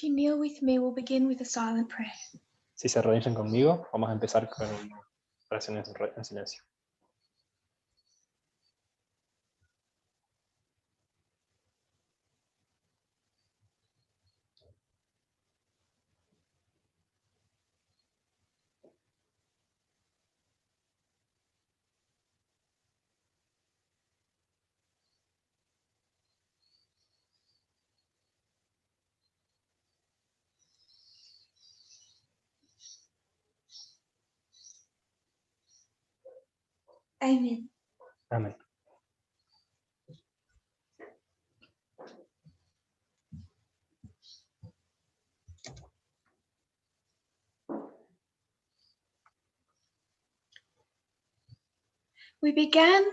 you kneel with me, we'll begin with a silent prayer. Si se arrodillan conmigo, vamos a empezar con oraciones en silencio. Amen. Amén. We began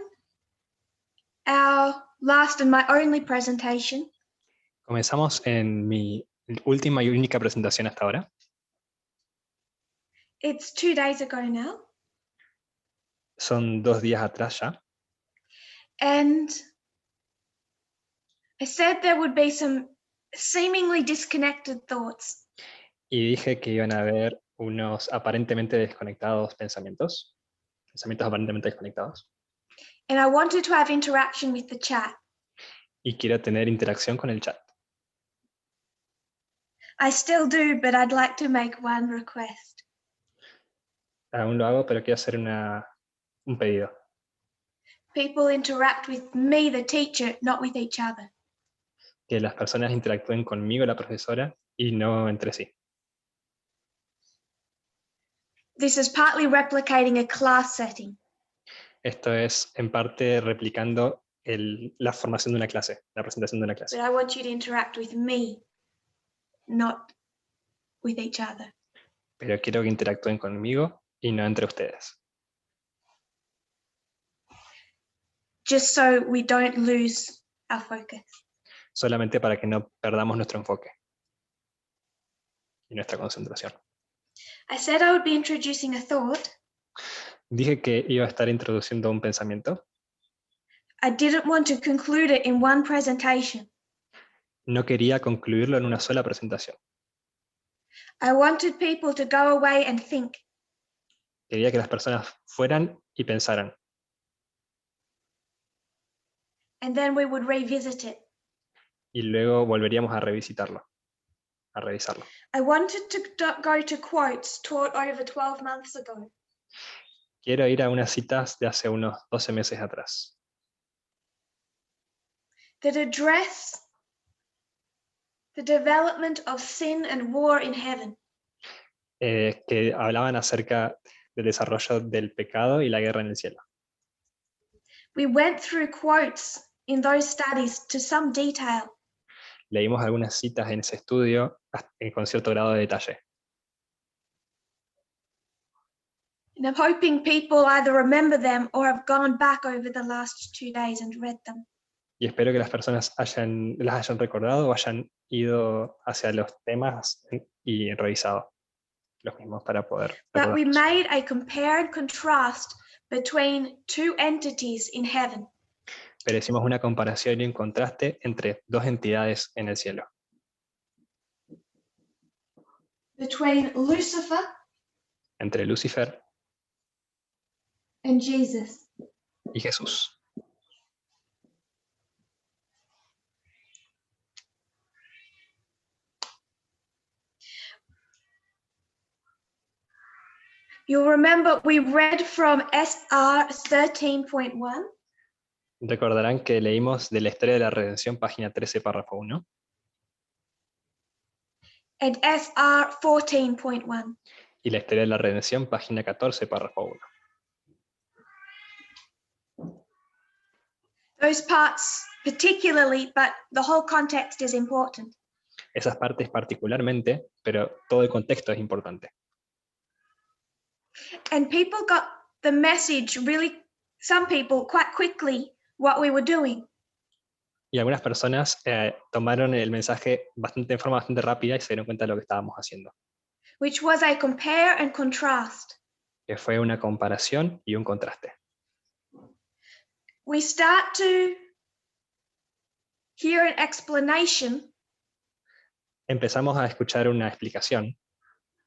our last and my only presentation Comenzamos en mi última y única presentación hasta ahora. It's 2 days ago now. Son 2 días atrás ya. And I said there would be some seemingly disconnected thoughts. Y dije que iban a haber unos aparentemente desconectados pensamientos aparentemente desconectados. And I wanted to have interaction with the chat. Y quiero tener interacción con el chat. I still do, but I'd like to make one request. Aún lo hago, pero quiero hacer un pedido. People interact with me, the teacher, not with each other. Que las personas interactúen conmigo, la profesora, y no entre sí. This is partly replicating a class setting. Esto es en parte replicando la formación de una clase, la presentación de una clase. But I want you to interact with me, not with each other. Pero quiero que interactúen conmigo y no entre ustedes. Just so we don't lose our focus. Solamente para que no perdamos nuestro enfoque y nuestra concentración. I said I would be introducing a thought. Dije que iba a estar introduciendo un pensamiento. I didn't want to conclude it in one presentation. No quería concluirlo en una sola presentación. I wanted people to go away and think. Quería que las personas fueran y pensaran. And then we would revisit it. Y luego volveríamos a revisitarlo, a revisarlo. I wanted to go to quotes taught over 12 months ago. Quiero ir a unas citas de hace unos 12 meses atrás. That address the development of sin and war in heaven. Que hablaban acerca del desarrollo del pecado y la guerra en el cielo. We went through quotes in those studies to some detail. Leímos algunas citas en ese estudio con cierto grado de detalle. And I'm hoping people either remember them or have gone back over the last 2 days and read them. Y espero que las personas las hayan recordado o hayan ido hacia los temas y revisado los mismos para poder But we recordarlos. made a compare and contrast between two entities in heaven. Pero hicimos una comparación y un contraste entre dos entidades en el cielo. Between Lucifer Entre Lucifer and Jesus. y Jesús. You'll remember we read from SR 13.1. Recordarán que leímos de la historia de la redención, página 13, párrafo 1. And SR 14.1. Y la historia de la redención, página 14, párrafo 1. Those parts particularly, but the whole context is important. Esas partes particularmente, pero todo el contexto es importante. And people got the message really, some people quite quickly, what we were doing. Y algunas personas tomaron el mensaje de forma bastante rápida y se dieron cuenta de lo que estábamos haciendo. Which was a compare and contrast. Que fue una comparación y un contraste. We start to hear an explanation. empezamos a escuchar una explicación,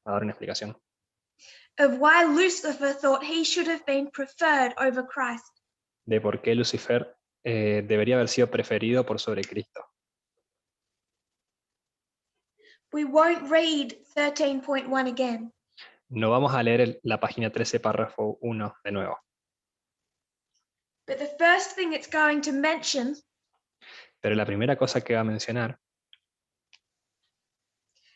a dar una explicación, of why Lucifer thought he should have been preferred over Christ. de por qué Lucifer debería haber sido preferido por sobre Cristo. We won't read 13.1 again, No vamos a leer la página 13, párrafo 1 de nuevo, but the first thing it's going to mention pero la primera cosa que va a mencionar,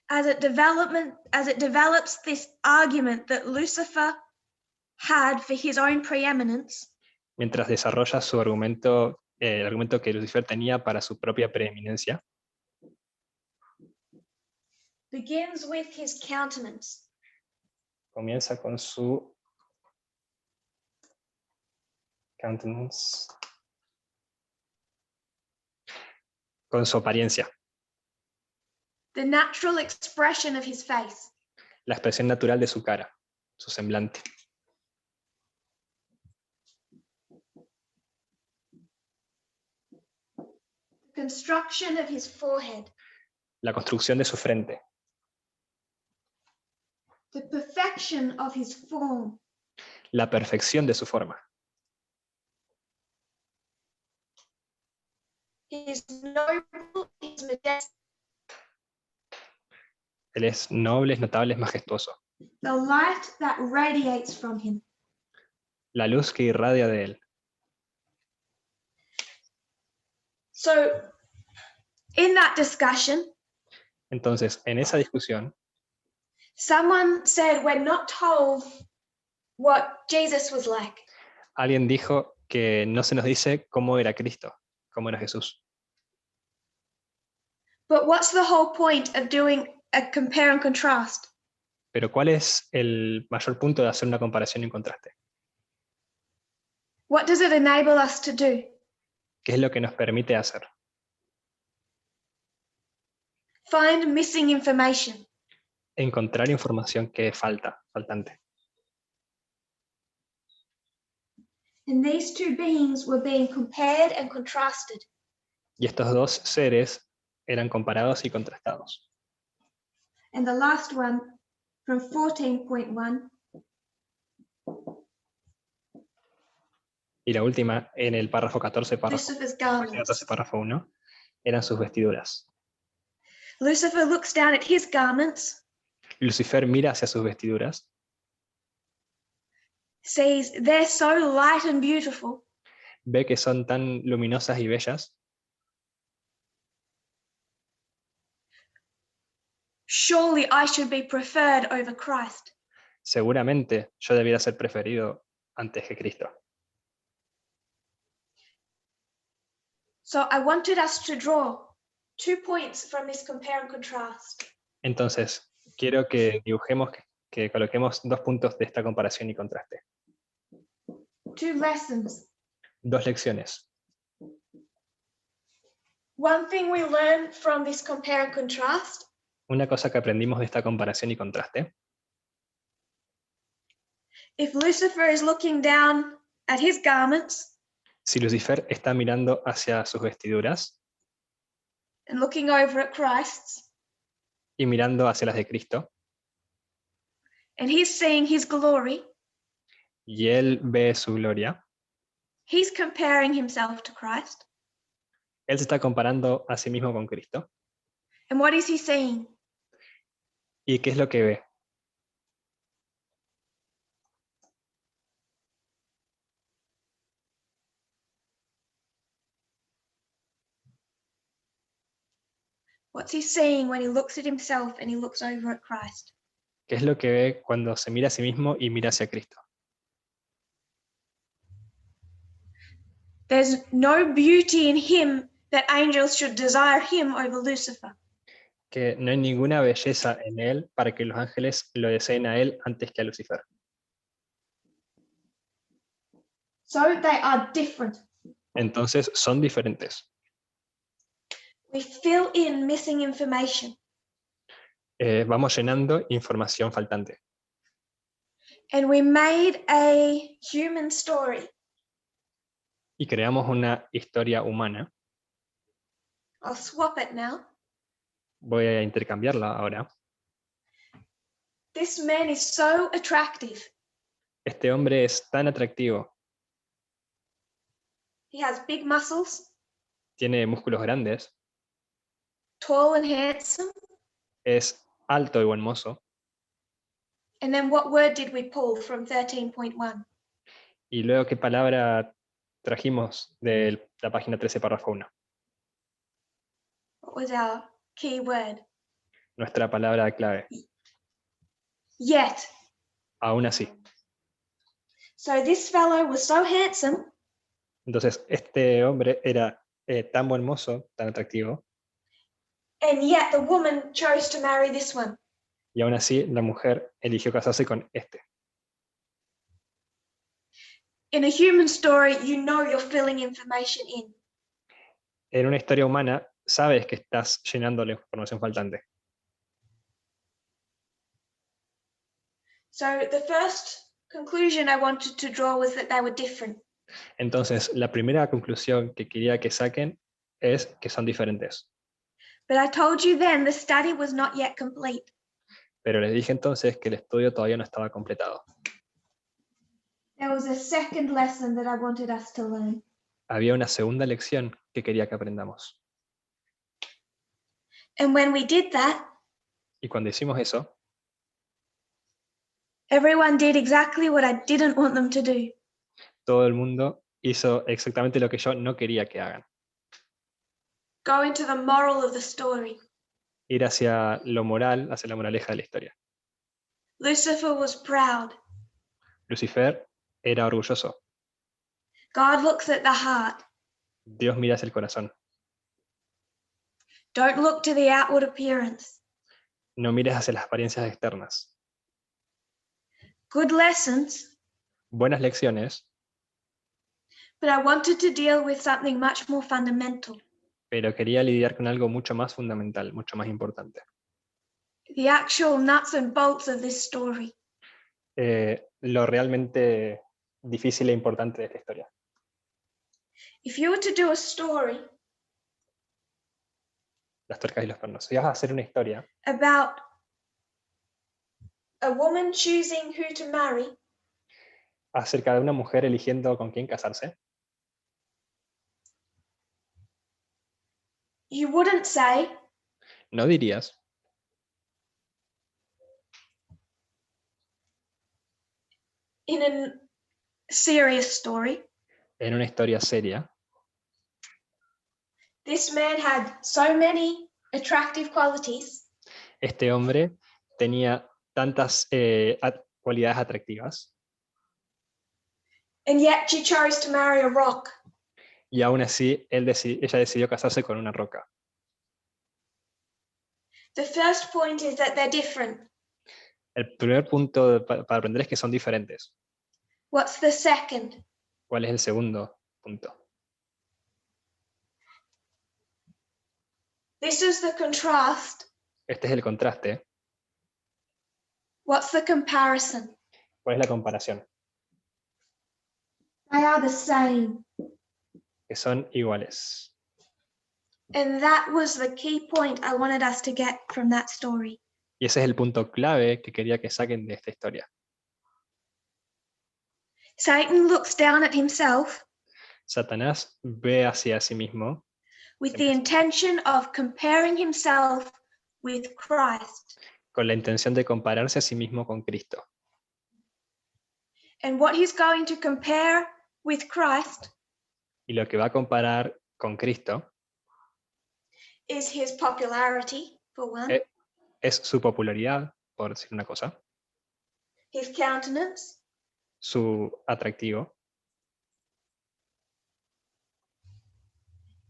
as it develops this argument that Lucifer had for his own preeminence, mientras desarrolla su argumento, el argumento que Lucifer tenía para su propia preeminencia, begins with his countenance. comienza con su countenance, con su apariencia, The natural expression of his face. la expresión natural de su cara, su semblante. The construction of his forehead. La construcción de su frente, The perfection of his form. la perfección de su forma, His noble, his majestic. él es noble, es notable, es majestuoso. The light that radiates from him. La luz que irradia de él. So, in that discussion, Entonces, en esa discusión, someone said we're not told what Jesus was like. alguien dijo que no se nos dice cómo era Cristo, cómo era Jesús. But what's the whole point of doing a compare and contrast? Pero ¿cuál es el mayor punto de hacer una comparación y un contraste? What does it enable us to do? ¿Qué es lo que nos permite hacer? Find missing information. Encontrar información que faltante. And these two beings were being compared and contrasted. Y estos dos seres eran comparados y contrastados. And the last one, from 14.1, Y la última, en el párrafo 14, Lucifer's garments. 14, párrafo 1, eran sus vestiduras. Lucifer looks down at his garments, Lucifer mira hacia sus vestiduras, sees they're so light and beautiful, ve que son tan luminosas y bellas. surely I should be preferred over Christ. Seguramente yo debiera ser preferido antes que Cristo. So I wanted us to draw 2 points from this compare and contrast. Entonces, quiero que dibujemos, que coloquemos 2 puntos de esta comparación y contraste. 2 lessons. 2 lecciones. One thing we learn from this compare and contrast Una cosa que aprendimos de esta comparación y contraste, if Lucifer is looking down at his garments si Lucifer está mirando hacia sus vestiduras and looking over at Christ's, y mirando hacia las de Cristo, and he's seeing his glory, y él ve su gloria, he's comparing himself to Christ. él se está comparando a sí mismo con Cristo. And what is he seeing? ¿Y qué es lo que ve? What's he seeing when he looks at himself and he looks over at Christ? ¿Qué es lo que ve cuando se mira a sí mismo y mira hacia Cristo? There's no beauty in him that angels should desire him over Lucifer. Que no hay ninguna belleza en él para que los ángeles lo deseen a él antes que a Lucifer. So they are different. Entonces son diferentes. We fill in missing information Vamos llenando información faltante. and we made a human story. Y creamos una historia humana. I'll swap it now. Voy a intercambiarla ahora. This man is so attractive. Este hombre es tan atractivo, He has big muscles, tiene músculos grandes, tall and handsome. es alto y buen mozo. And then what word did we pull from 13.1? Y luego, ¿qué palabra trajimos de la página 13, párrafo 1? What was our key word? Nuestra palabra clave. Yet. Aún así. So this fellow was so handsome. Entonces, este hombre era tan buen mozo, tan atractivo, And yet the woman chose to marry this one. y aún así la mujer eligió casarse con este. In a human story, you know you're filling information in. En una historia humana, sabes que estás llenando la información faltante. So the first conclusion I wanted to draw was that they were different. Entonces, la primera conclusión que quería que saquen es que son diferentes. But I told you then the study was not yet complete. Pero les dije entonces que el estudio todavía no estaba completado. There was a second lesson that I wanted us to learn. Había una segunda lección que quería que aprendamos. And when we did that, Y cuando hicimos eso, everyone did exactly what I didn't want them to do. todo el mundo hizo exactamente lo que yo no quería que hagan. Go into the moral of the story. Ir hacia lo moral, hacia la moraleja de la historia. Lucifer was proud. Lucifer era orgulloso. God looks at the heart. Dios mira hacia el corazón. Don't look to the outward appearance. No mires hacia las apariencias externas. Good lessons, Buenas lecciones, but I wanted to deal with something much more fundamental. pero quería lidiar con algo mucho más fundamental, mucho más importante. The actual nuts and bolts of this story. Lo realmente difícil e importante de esta historia. If you were to do a story Las tuercas y los pernos. Si vas a hacer una historia about a woman choosing who to marry, acerca de una mujer eligiendo con quién casarse, you wouldn't say, no dirías, in a serious story, en una historia seria, this man had so many attractive qualities, este hombre tenía tantas cualidades atractivas, and yet she chose to marry a rock. y aún así ella decidió casarse con una roca. The first point is that they're different. El primer punto para aprender es que son diferentes. What's the second? ¿Cuál es el segundo punto? This is the contrast. Este es el contraste. What's the comparison? ¿Cuál es la comparación? They are the same. Que son iguales. And that was the key point I wanted us to get from that story. Y ese es el punto clave que quería que saquen de esta historia. Satan looks down at himself Satanás ve hacia sí mismo with the intention of comparing himself with Christ. con la intención de compararse a sí mismo con Cristo. And what he's going to compare with Christ Y lo que va a comparar con Cristo is his popularity, for one, es su popularidad, por decir una cosa, his countenance, su atractivo,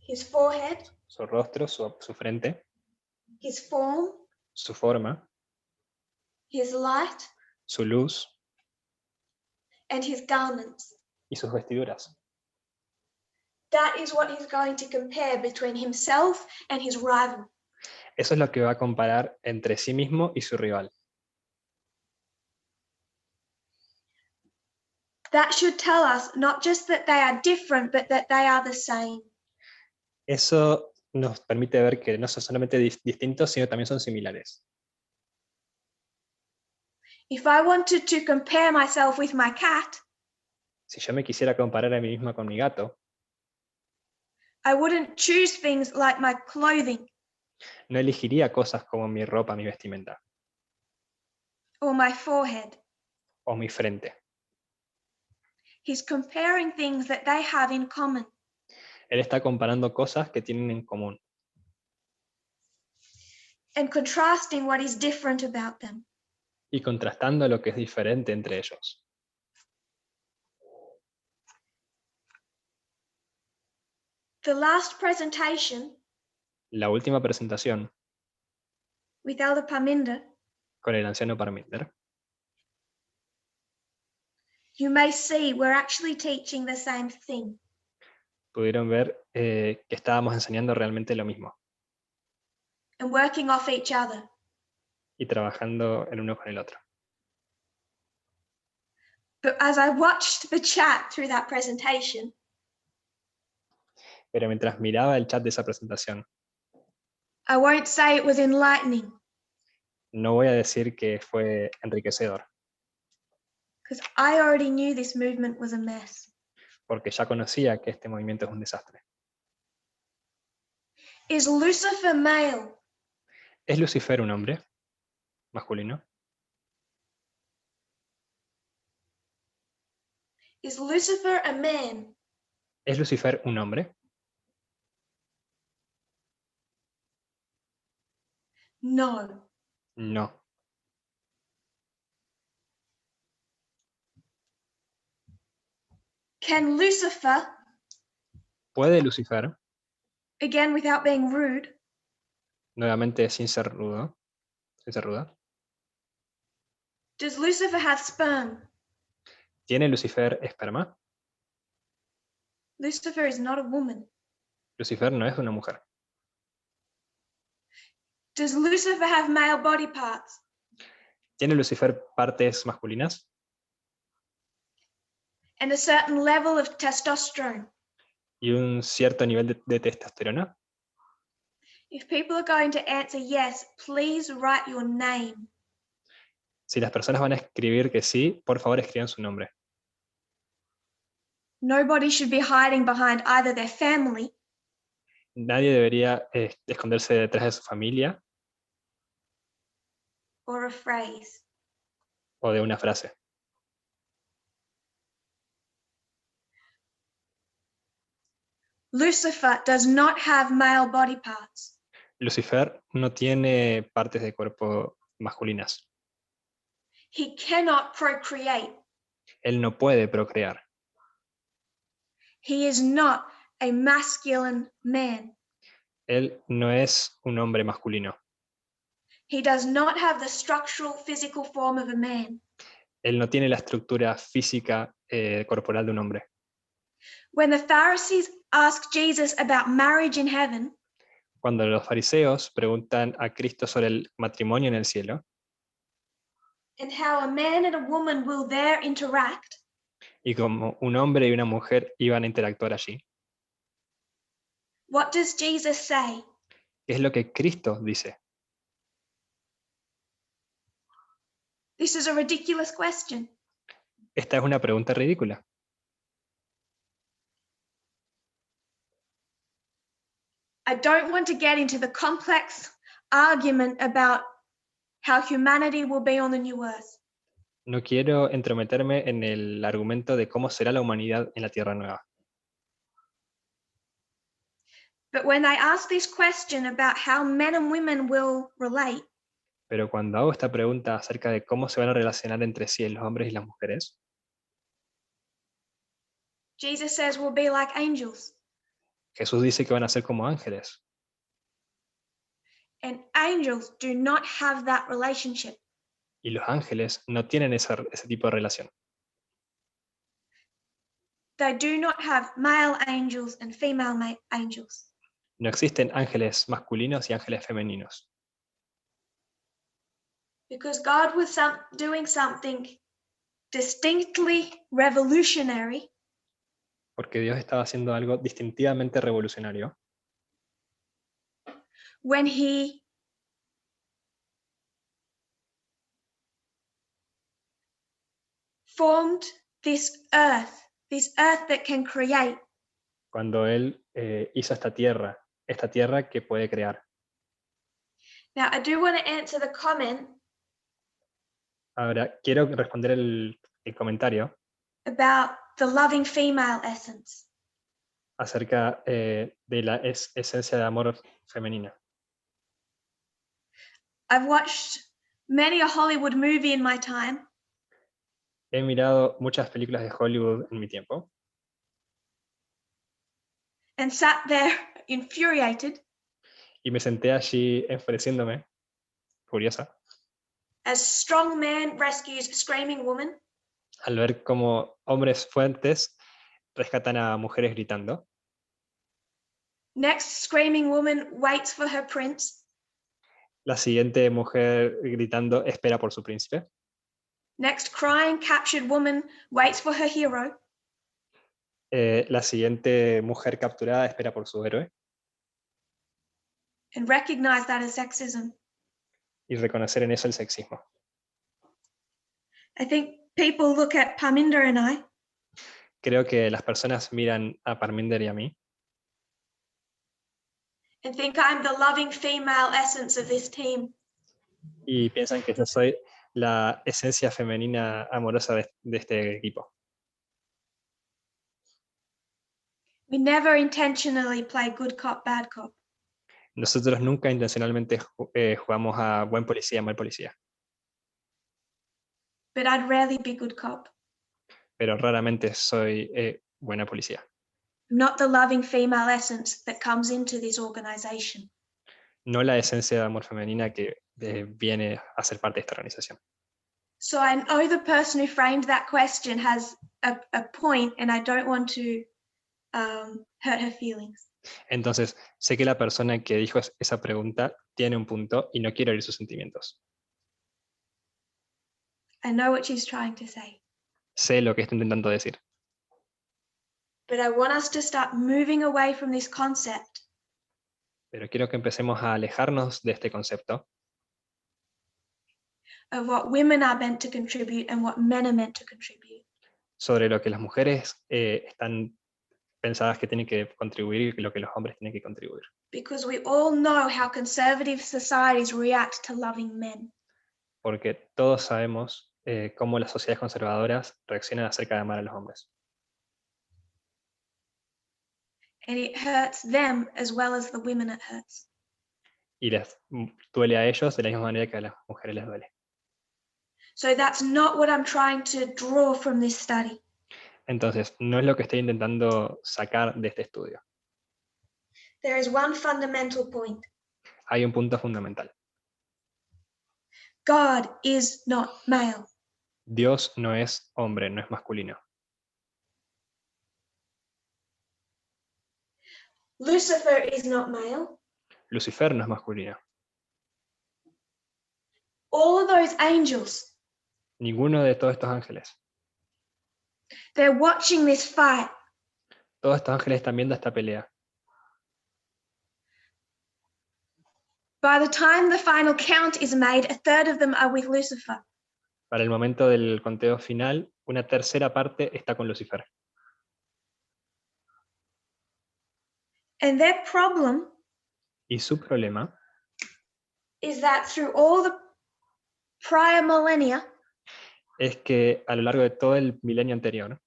his forehead, su rostro, su frente, his form, su forma, his light, su luz and his garments. y sus vestiduras. That is what he's going to compare between himself and his rival. Eso es lo que va a comparar entre sí mismo y su rival. That should tell us not just that they are different, but that they are the same. Eso nos permite ver que no son solamente distintos, sino también son similares. If I wanted to compare myself with my cat, Si yo me quisiera comparar a mí misma con mi gato, I wouldn't choose things like my clothing no elegiría cosas como mi ropa, mi vestimenta or my forehead. o mi frente. He's comparing things that they have in common. Él está comparando cosas que tienen en común And contrasting what is different about them. y contrastando lo que es diferente entre ellos. The last presentation La última presentación with Elder Parminder, con el anciano Parminder, you may see we're actually teaching the same thing. pudieron ver que estábamos enseñando realmente lo mismo And working off each other. y trabajando el uno con el otro. But as I watched the chat through that presentation, Pero mientras miraba el chat de esa presentación, I won't say it was enlightening, no voy a decir que fue enriquecedor, because I already knew this movement was a mess. porque ya conocía que este movimiento es un desastre. Is Lucifer male? ¿Es Lucifer un hombre masculino? Is Lucifer a man? ¿Es Lucifer un hombre? No. No. Can Lucifer, ¿Puede Lucifer, again without being rude, nuevamente sin ser rudo, sin ser ruda, does Lucifer have sperm? ¿tiene Lucifer esperma? Lucifer is not a woman. Lucifer no es una mujer. Does Lucifer have male body parts? ¿Tiene Lucifer partes masculinas And a certain level of testosterone? y un cierto nivel de testosterona? If people are going to answer yes, please write your name. Si las personas van a escribir que sí, por favor escriban su nombre. Nobody should be hiding behind either their family Nadie debería esconderse detrás de su familia or a phrase. o de una frase. Lucifer does not have male body parts. Lucifer no tiene partes de cuerpo masculinas. He cannot procreate. Él no puede procrear. He is not a masculine man. Él no es un hombre masculino. He does not have the structural physical form of a man. Él no tiene la estructura física corporal de un hombre. When the Pharisees asked Jesus about marriage in heaven, Cuando los fariseos preguntan a Cristo sobre el matrimonio en el cielo and how a man and a woman will there interact, y cómo un hombre y una mujer iban a interactuar allí, what does Jesus say? ¿qué es lo que Cristo dice? This is a ridiculous question. Esta es una pregunta ridícula. I don't want to get into the complex argument about how humanity will be on the new earth. No quiero entrometerme en el argumento de cómo será la humanidad en la Tierra Nueva. But when I ask this question about how men and women will relate, Pero cuando hago esta pregunta acerca de cómo se van a relacionar entre sí los hombres y las mujeres, Jesus says we'll be like angels. Jesús dice que van a ser como ángeles. And angels do not have that relationship. Y los ángeles no tienen ese tipo de relación. They do not have male angels and female angels. No existen ángeles masculinos y ángeles femeninos. Because God was doing something distinctly revolutionary Porque Dios estaba haciendo algo distintivamente revolucionario when he formed this earth that can create. Cuando Él hizo esta tierra que puede crear. Now, I do want to answer the comment Ahora, quiero responder el comentario about the loving female essence. acerca de la esencia de amor femenina. I've watched many a Hollywood movie in my time, He mirado muchas películas de Hollywood en mi tiempo and sat there infuriated y me senté allí enfureciéndome, furiosa, as strong man rescues screaming woman, al ver cómo hombres fuertes rescatan a mujeres gritando. next screaming woman waits for her prince, La siguiente mujer gritando espera por su príncipe. next crying captured woman waits for her hero, La siguiente mujer capturada espera por su héroe. and recognize that as sexism. Y reconocer en eso el sexismo. I think people look at Parminder and I Creo que las personas miran a Parminder y a mí and think I'm the loving female essence of this team. y piensan que yo soy la esencia femenina amorosa de este equipo. We never intentionally play good cop, bad cop. Nosotros nunca intencionalmente jugamos a buen policía, mal policía, But I'd rarely be good cop. pero raramente soy buena policía. I'm not the loving female essence that comes into this organization. No la esencia de amor femenina que viene a ser parte de esta organización. So I know the person who framed that question has a point, and I don't want to hurt her feelings. Entonces, sé que la persona que dijo esa pregunta tiene un punto y no quiero herir sus sentimientos. I know what she's trying to say. Sé lo que está intentando decir. But I want us to start moving away from this concept Pero quiero que empecemos a alejarnos de este concepto of what women are meant to contribute and what men are meant to contribute. sobre lo que las mujeres están pensadas que tienen que contribuir y lo que los hombres tienen que contribuir. Because we all know how conservative societies react to loving men. Porque todos sabemos cómo las sociedades conservadoras reaccionan acerca de amar a los hombres. And it hurts them as well as the women it hurts. Y les duele a ellos de la misma manera que a las mujeres les duele. So that's not what I'm trying to draw from this study. Entonces, no es lo que estoy intentando sacar de este estudio. There is one fundamental point. Hay un punto fundamental. God is not male. Dios no es hombre, no es masculino. Lucifer is not male. Lucifer no es masculino. All of those angels, Ninguno de todos estos ángeles. they're watching this fight. Todos estos ángeles están viendo esta pelea. By the time the final count is made, a third of them are with Lucifer. Para el momento del conteo final, una tercera parte está con Lucifer. And their problem Y su problema is that through all the prior millennia, es que a lo largo de todo el milenio anterior,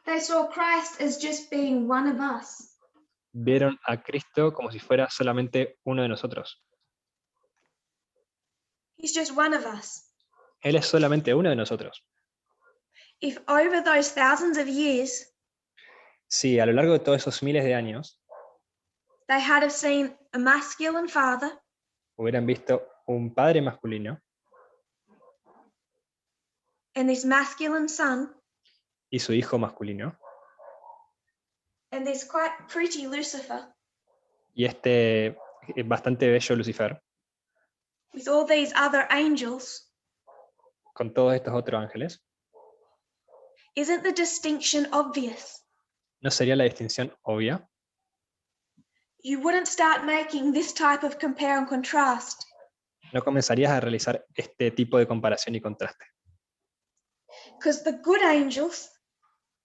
they saw Christ as just being one of us. vieron a Cristo como si fuera solamente uno de nosotros. He's just one of us. Él es solamente uno de nosotros. If over those thousands of years, Si a lo largo de todos esos miles de años they had have seen a masculine father hubieran visto un padre masculino and this masculine son y su hijo masculino, and this quite pretty Lucifer y este bastante bello Lucifer, with all these other angels, con todos estos otros ángeles, isn't the distinction obvious? ¿no sería la distinción obvia? you wouldn't start making this type of compare and contrast. No comenzarías a realizar este tipo de comparación y contraste. Because the good angels,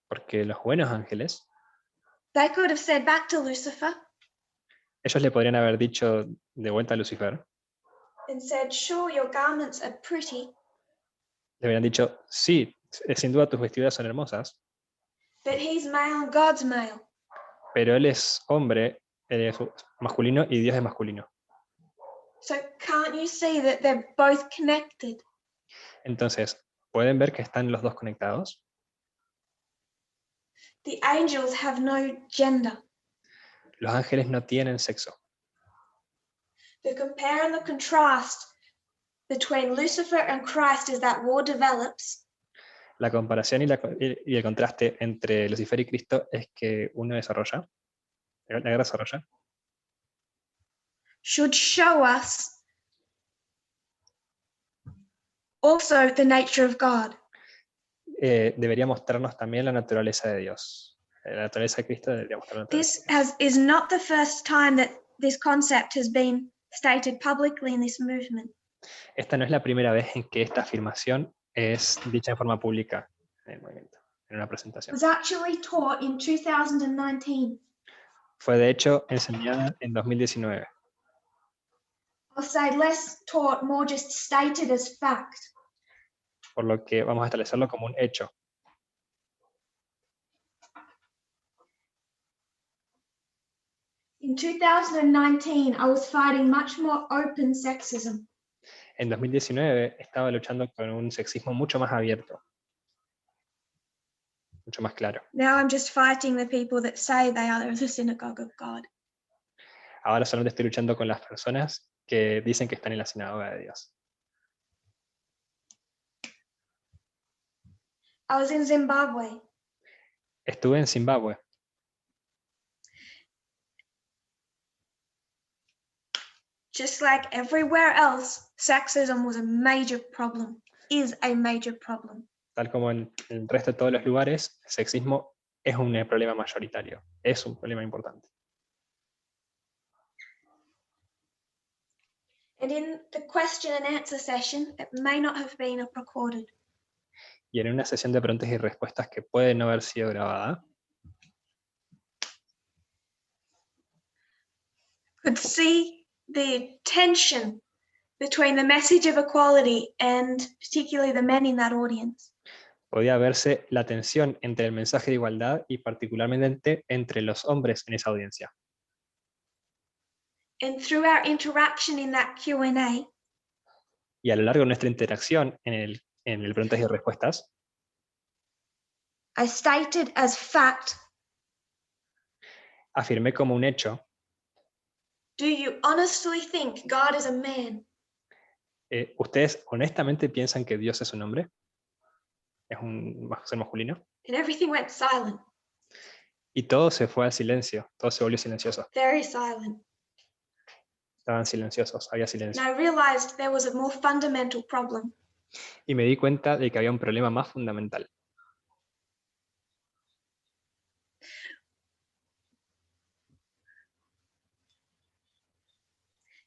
Porque los buenos ángeles, they could have said back to Lucifer ellos le podrían haber dicho de vuelta a Lucifer, and said, sure, your garments are pretty, le habrían dicho, sí, sin duda tus vestiduras son hermosas, but he's male and God's male. pero él es hombre, él es masculino y Dios es masculino. So can't you see that they're both connected? Entonces, ¿pueden ver que están los dos conectados? The angels have no gender. Los ángeles no tienen sexo. The compare and the contrast between Lucifer and Christ as that war develops La comparación y el contraste entre Lucifer y Cristo es que uno desarrolla, la guerra desarrolla, should show us also the nature of God. debería mostrarnos también la naturaleza de Dios. La naturaleza de Cristo debería mostrar la naturaleza de Dios. Is not the first time that this concept has been stated publicly in this movement. Esta no es la primera vez en que esta afirmación es dicha en forma pública en el movimiento, en una It presentación. was actually taught in 2019. Fue de hecho enseñada en 2019. I'll say less taught, more just stated as fact. Por lo que vamos a establecerlo como un hecho. In 2019, I was fighting much more open sexism. En 2019 estaba luchando con un sexismo mucho más abierto, mucho más claro. Now I'm just fighting the people that say they are the synagogue of God. Ahora solamente estoy luchando con las personas que dicen que están en la sinagoga de Dios. I was in Zimbabwe. Estuve en Zimbabue. Just like everywhere else, sexism was a major problem, is a major problem. Tal como en el resto de todos los lugares, el sexismo es un problema mayoritario, es un problema importante. And in the question and answer session, it may not have been recorded. Y en una sesión de preguntas y respuestas que puede no haber sido grabada, Could see the tension between the message of equality and particularly the men in that audience. podía verse la tensión entre el mensaje de igualdad y particularmente entre los hombres en esa audiencia. And through our interaction in that Q&A, Y a lo largo de nuestra interacción en el preguntas y respuestas, I stated as fact, afirmé como un hecho, do you honestly think God is a man? ¿ustedes honestamente piensan que Dios es un hombre? ¿Es un ser masculino? And everything went silent, Y todo se fue al silencio, todo se volvió silencioso. very silent. Estaban silenciosos, había And silencio. I realized there was a more fundamental problem. Y me di cuenta de que había un problema más fundamental.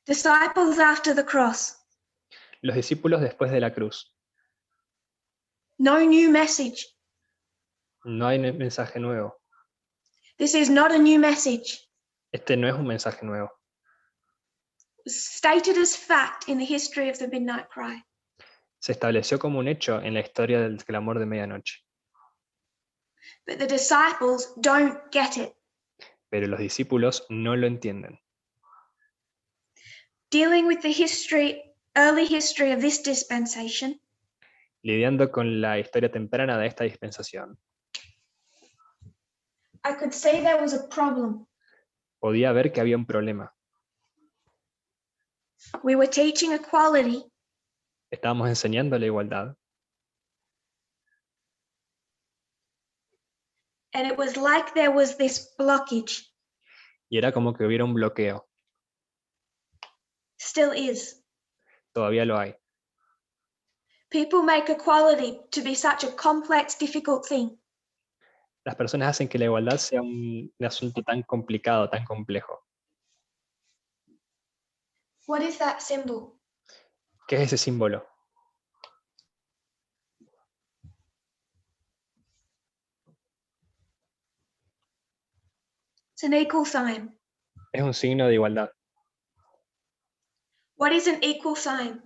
Disciples after the cross, Los discípulos después de la cruz. no new message. No hay mensaje nuevo. This is not a new message. Este no es un mensaje nuevo. It was stated as fact in the history of the midnight cry. Se estableció como un hecho en la historia del clamor de medianoche. But the disciples don't get it. Pero los discípulos no lo entienden. Dealing with the early history of this dispensation, Lidiando con la historia temprana de esta dispensación, I could see there was a problem. podía ver que había un problema. We were teaching equality, Estábamos enseñando la igualdad and it was like there was this blockage. y era como que hubiera un bloqueo. Still is. Todavía lo hay. People make equality to be such a complex, difficult thing. Las personas hacen que la igualdad sea un asunto tan complicado, tan complejo. What is that symbol? ¿Qué es ese símbolo? It's an equal sign. Es un signo de igualdad. What is an equal sign?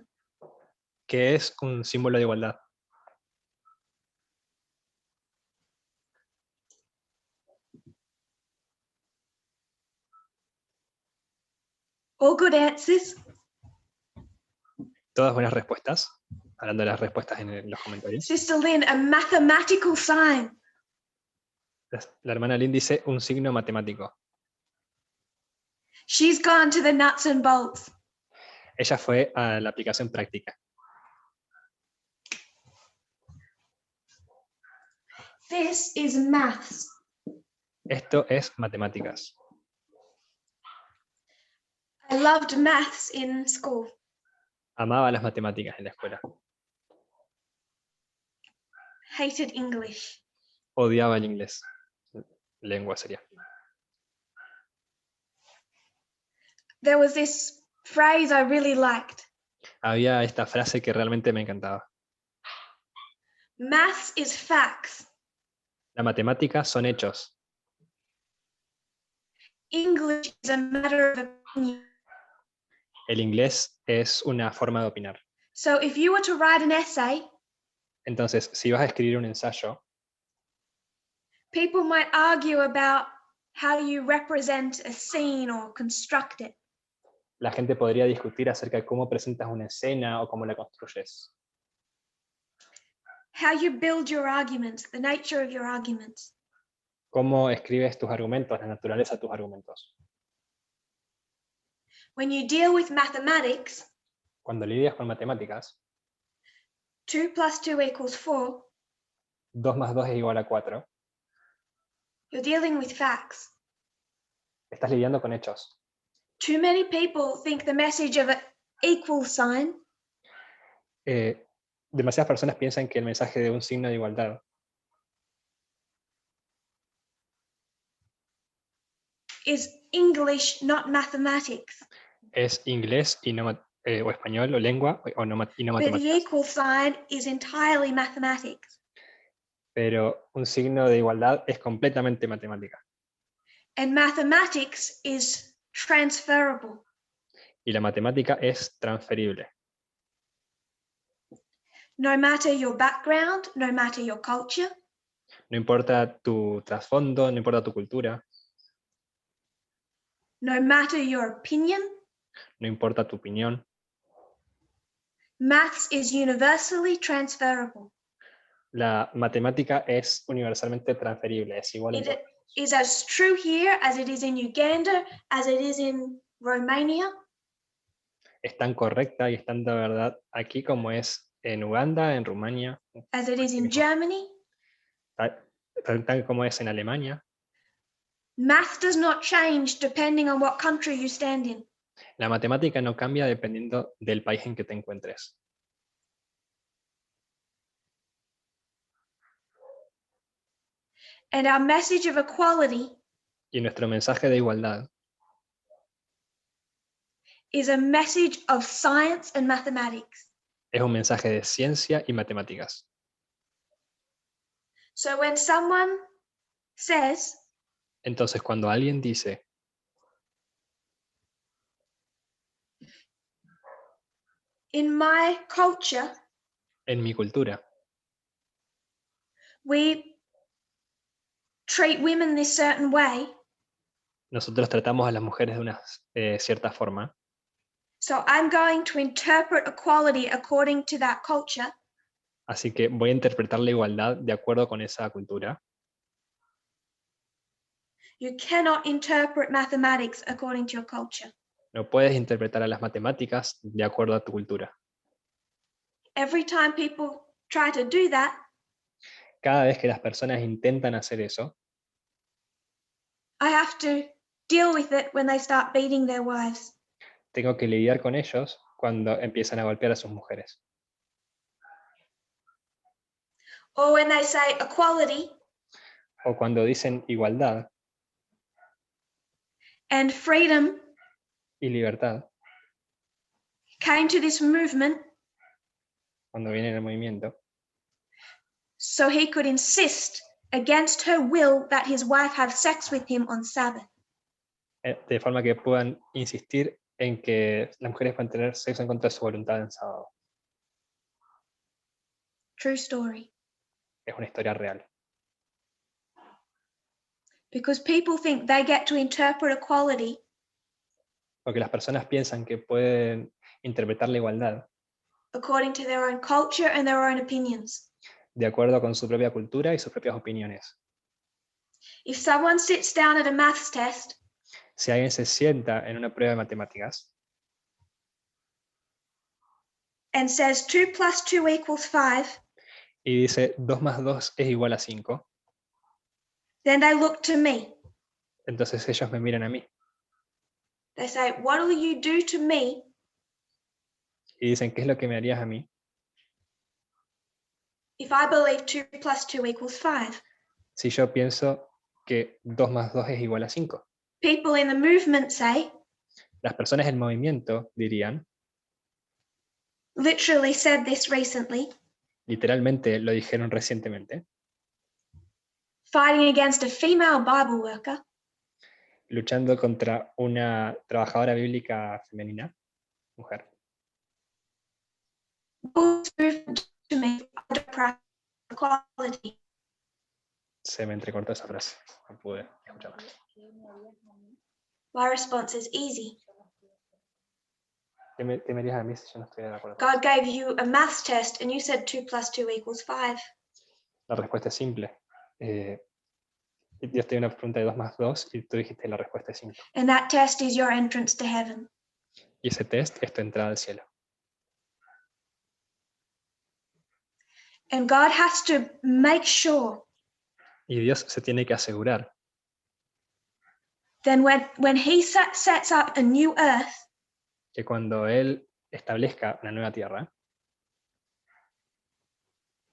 ¿Qué es un símbolo de igualdad? All good answers. ¿Todas buenas respuestas? Hablando de las respuestas en los comentarios. Sister Lynn, a mathematical sign. La hermana Lynn dice un signo matemático. She's gone to the nuts and bolts. Ella fue a la aplicación práctica. This is maths. Esto es matemáticas. I loved maths in school. Amaba las matemáticas en la escuela. Hated English. Odiaba el inglés. Lengua sería. There was this phrase I really liked. Había esta frase que realmente me encantaba. Maths is facts. La matemática son hechos. English is a matter of opinion. El inglés es una forma de opinar. So if you were to write an essay, Entonces, si vas a escribir un ensayo, people might argue about how you represent a scene or construct it. la gente podría discutir acerca de cómo presentas una escena o cómo la construyes. How you build your arguments, the nature of your arguments. Cómo escribes tus argumentos, la naturaleza de tus argumentos. When you deal with mathematics, Cuando lidias con matemáticas, 2 plus 2 equals 4, 2 más 2 es igual a 4. you're dealing with facts. Estás lidiando con hechos. Too many people think the message of an equal sign Demasiadas personas piensan que el mensaje de un signo de igualdad is English, not mathematics. es inglés y no, o español o lengua y no But the matemáticas. equal sign is entirely mathematics. Pero un signo de igualdad es completamente matemática. And mathematics is transferable. Y la matemática es transferible. No matter your background, no matter your culture, No importa tu trasfondo, no importa tu cultura, no matter your opinion, no importa tu opinión. maths is universally transferable. La matemática es universalmente transferible, es igual en It todos. is as true here as it is in Uganda, as it is in Romania, Es tan correcta y es tanta verdad aquí como es en Uganda, en Rumania, as it is aquí in mismo. Germany. Tan como es en Alemania. Math does not change depending on what country you stand in. La matemática no cambia dependiendo del país en que te encuentres. And our message of equality Y nuestro mensaje de igualdad is a message of science and mathematics. es un mensaje de ciencia y matemáticas. So when someone says, Entonces, cuando alguien dice, in my culture, en mi cultura, we treat women this certain way, nosotros tratamos a las mujeres de una cierta forma, so I'm going to interpret equality according to that culture, así que voy a interpretar la igualdad de acuerdo con esa cultura. you cannot interpret mathematics according to your culture. No puedes interpretar a las matemáticas de acuerdo a tu cultura. Every time people try to do that, Cada vez que las personas intentan hacer eso, I have to deal with it when they start beating their wives. tengo que lidiar con ellos cuando empiezan a golpear a sus mujeres. Or when they say equality O cuando dicen igualdad and freedom y libertad, came to this movement cuando viene en el movimiento, so he could insist against her will that his wife have sex with him on Sabbath. de forma que puedan insistir en que las mujeres puedan tener sexo en contra de su voluntad en sábado. True story. Es una historia real. Because people think they get to interpret equality Porque las personas piensan que pueden interpretar la igualdad according to their own culture and their own opinions. de acuerdo con su propia cultura y sus propias opiniones. If someone sits down at a maths test Si alguien se sienta en una prueba de matemáticas and says 2 plus 2 equals 5, y dice 2 más 2 es igual a 5, then they look to me. entonces ellos me miran a mí They say, what will you do to me y dicen, ¿qué es lo que me harías a mí if I believe 2 plus 2 equals 5? si yo pienso que 2 más 2 es igual a 5? People in the movement say, Las personas del movimiento dirían, literally said this recently, literalmente lo dijeron recientemente, fighting against a female Bible worker, luchando contra una trabajadora bíblica femenina, mujer. "This movement to me, I don't practice equality." Se me entrecortó esa frase, no pude escucharla. My response is easy. ¿Qué me harías a mí si yo no estoy de acuerdo? God gave you a maths test and you said 2 plus 2 equals 5. La respuesta es simple. Dios te dio una pregunta de 2 más 2 y tú dijiste la respuesta es 5. And that test is your entrance to heaven. Y ese test es tu entrada al cielo. And God has to make sure Y Dios se tiene que asegurar then when he sets up a new earth, que cuando Él establezca una nueva tierra,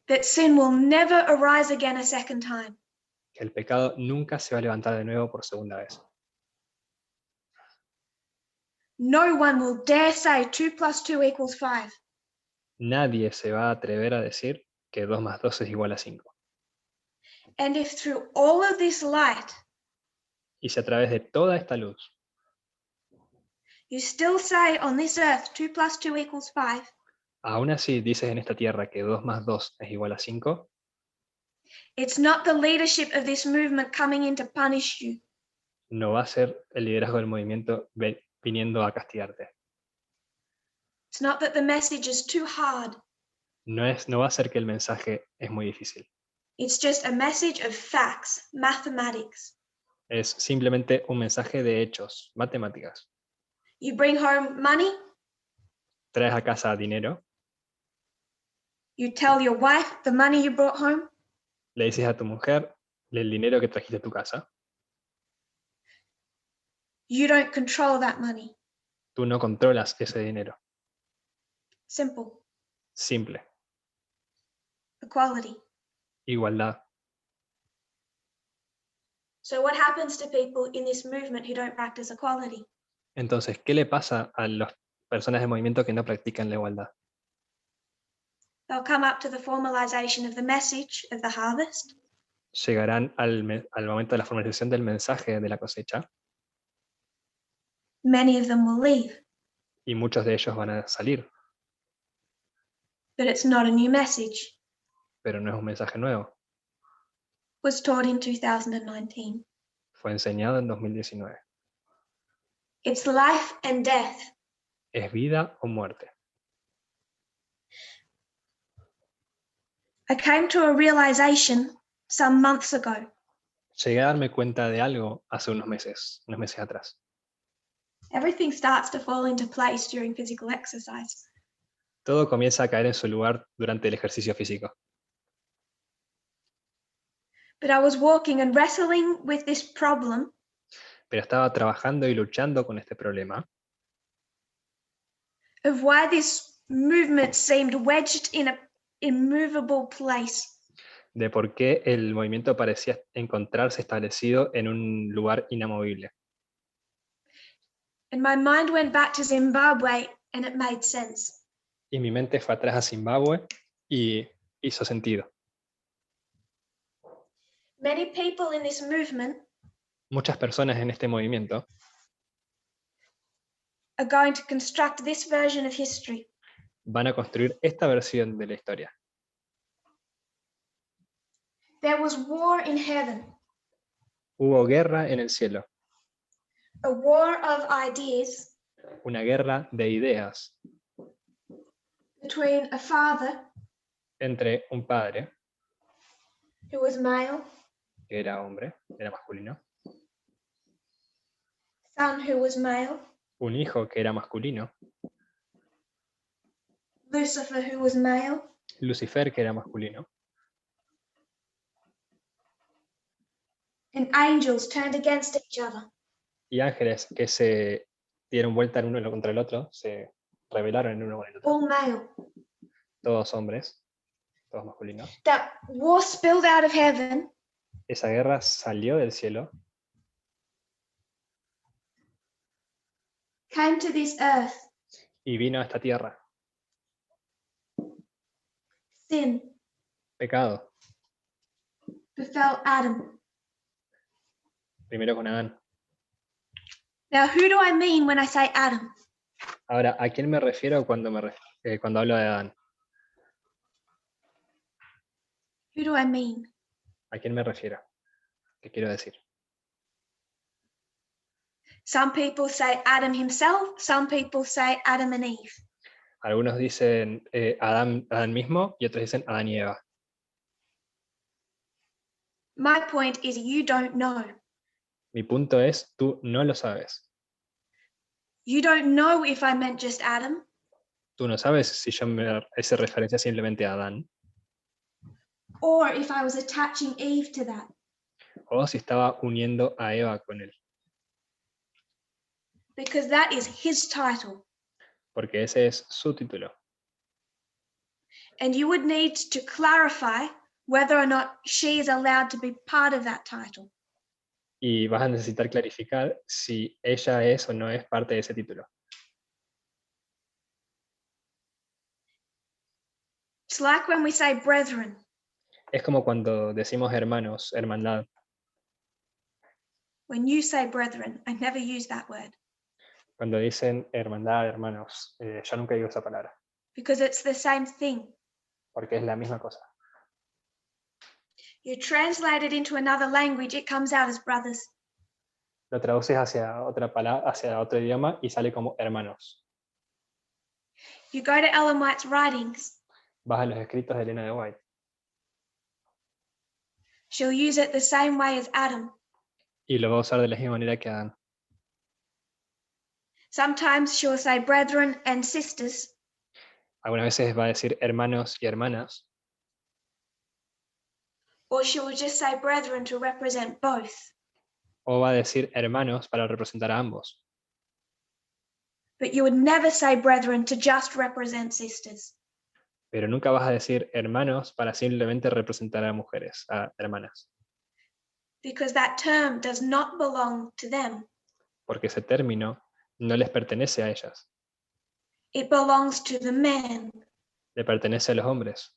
that sin will never arise again a second time. que el pecado nunca se va a levantar de nuevo por segunda vez. No one will dare say 2 plus 2 equals 5. Nadie se va a atrever a decir que 2 más 2 es igual a 5. And if through all of this light, Y si a través de toda esta luz, you still say on this earth 2 plus 2 equals 5, aún así dices en esta tierra que 2 más 2 es igual a 5, it's not the leadership of this movement coming in to punish you. no va a ser el liderazgo del movimiento viniendo a castigarte. It's not that the message is too hard. No va a ser que el mensaje es muy difícil. It's just a message of facts, mathematics. Es simplemente un mensaje de hechos, matemáticas. You bring home money, Traes a casa dinero, you tell your wife the money you brought home, le dices a tu mujer el dinero que trajiste a tu casa. you don't control that money. Tú no controlas ese dinero. Simple. Simple. Equality. Igualdad. So what happens to people in this movement who don't practice equality? Entonces, ¿qué le pasa a las personas del movimiento que no practican la igualdad? They'll come up to the formalization of the message of the harvest. Llegarán al momento de la formalización del mensaje de la cosecha Many of them will leave, y muchos de ellos van a salir, but it's not a new message. pero no es un mensaje nuevo. It was taught in 2019. Fue enseñado en 2019. It's life and death. Es vida o muerte. I came to a realization some months ago. Llegué a darme cuenta de algo hace unos meses atrás. Everything starts to fall into place during physical exercise. Todo comienza a caer en su lugar durante el ejercicio físico. But I was walking and wrestling with this problem Pero estaba trabajando y luchando con este problema of why this movement seemed wedged in an immovable place. de por qué el movimiento parecía encontrarse establecido en un lugar inamovible. And my mind went back to Zimbabwe and it made sense. Y mi mente fue atrás a Zimbabue y hizo sentido. Many people in this movement Muchas personas en este movimiento are going to construct this version of history. van a construir esta versión de la historia. There was war in heaven, Hubo guerra en el cielo, a war of ideas una guerra de ideas between a father entre un padre, who was male, que era hombre, era masculino, son who was male, un hijo que era masculino, Lucifer who was male, Lucifer que era masculino, and angels turned against each other. y ángeles que se dieron vuelta en uno contra el otro, se rebelaron en uno con el otro, All male. todos hombres, todos masculinos. That war spilled out of heaven Esa guerra salió del cielo, came to this earth. y vino a esta tierra. Sin Pecado, befell Adam. primero con Adán. Now, who do I mean when I say Adam? Ahora, ¿a quién me refiero cuando hablo de Adán? Who do I mean? ¿A quién me refiero? ¿Qué quiero decir? Some people say Adam himself, some people say Adam and Eve. Algunos dicen Adán mismo y otros dicen Adán y Eva. My point is you don't know. Mi punto es, tú no lo sabes. You don't know if I meant just Adam, Tú no sabes si yo me hice referencia simplemente a Adán, or if I was attaching Eve to that. o si estaba uniendo a Eva con él, Because that is his title. porque ese es su título. And you would need to clarify whether or not she is allowed to be part of that title. Y vas a necesitar clarificar si ella es o no es parte de ese título. It's like when we say brethren. Es como cuando decimos hermanos, hermandad. When you say brethren, I never use that word Cuando dicen hermandad, hermanos, yo nunca digo esa palabra, because it's the same thing. porque es la misma cosa. You translate it into another language, it comes out as brothers. Lo traduces hacia otra palabra, hacia otro idioma y sale como hermanos. You go to Ellen White's writings, Vas a los escritos de Elena de White. she'll use it the same way as Adam. Y lo va a usar de la misma manera que Adán. Sometimes she'll say brethren and sisters, Algunas veces va a decir hermanos y hermanas, or she will just say brethren to represent both. o va a decir hermanos para representar a ambos. But you would never say brethren to just represent sisters. Pero nunca vas a decir hermanos para simplemente representar a mujeres, a hermanas. Because that term does not belong to them. Porque ese término no les pertenece a ellas, It belongs to the men. le pertenece a los hombres.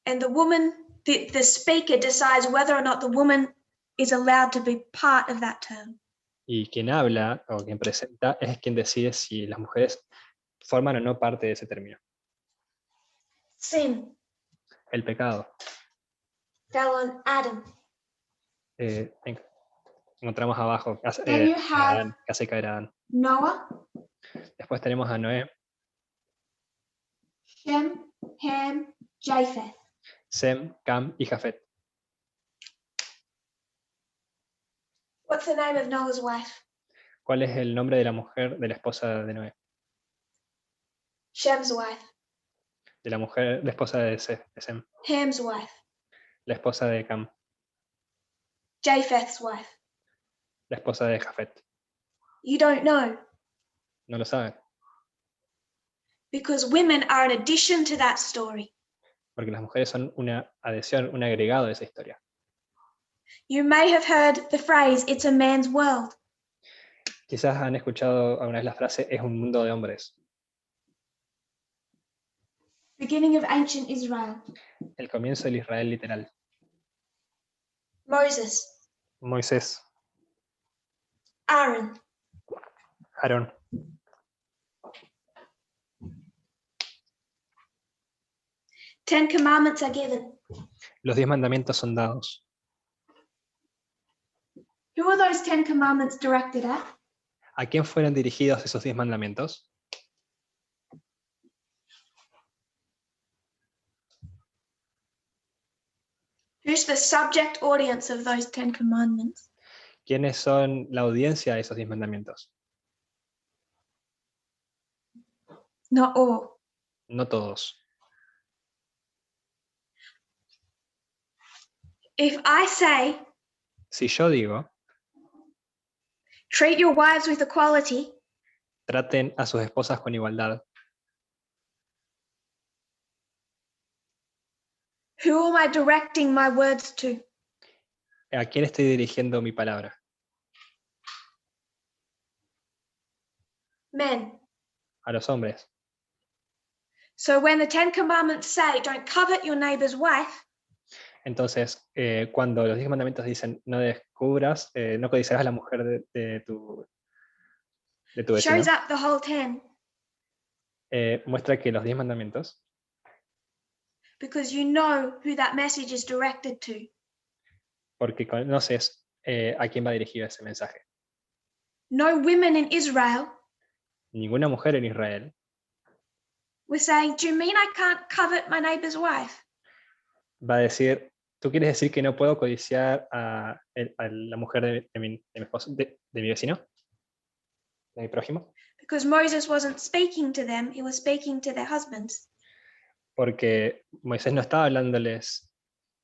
And the woman, the speaker decides whether or not the woman is allowed to be part of that term. Y quien habla o quien presenta es quien decide si las mujeres forman o no parte de ese término. Sin El pecado. fell on Adam. Encontramos abajo Then you a have Adán, que hace caer a Adán. Noah, Después tenemos a Noé, Shem, Ham, Japheth. Sem, Cam y Jafet. What's the name of Noah's wife? ¿Cuál es el nombre de la mujer, de la esposa de Noé? Shem's wife. De la mujer, la esposa de Sem, Ham's wife. la esposa de Cam, Japheth's wife. la esposa de Jafet. You don't know No lo saben, because women are an addition to that story. porque las mujeres son una adición, un agregado de esa historia. You may have heard the phrase, it's a man's world. Quizás han escuchado alguna vez la frase, es un mundo de hombres. Beginning of ancient Israel. El comienzo del Israel literal. Moses, Moisés, Aaron, Aarón. Ten Commandments are given. Los 10 mandamientos son dados. Who are those 10 Commandments directed at? ¿A quién fueron dirigidos esos 10 mandamientos? Who's the subject audience of those 10 Commandments? ¿Quiénes son la audiencia de esos 10 mandamientos? Not all. No todos. If I say, Si yo digo, treat your wives with equality, traten a sus esposas con igualdad, who am I directing my words to? ¿a quién estoy dirigiendo mi palabra? Men. A los hombres. So when the 10 Commandments say, don't covet your neighbor's wife, Entonces, cuando los 10 mandamientos dicen no descubras, no codiciarás a la mujer de tu vecino, shows up the whole 10 muestra que los 10 mandamientos, because you know who that message is directed to. porque conoces a quién va dirigido ese mensaje. No women in Israel Ninguna mujer en Israel were saying, do you mean I can't covet my neighbor's wife? va a decir, ¿tú quieres decir que no puedo codiciar a la mujer de mi esposo, de mi vecino? ¿De mi prójimo? Because Moses wasn't speaking to them, he was speaking to their husbands. Porque Moisés no estaba hablándoles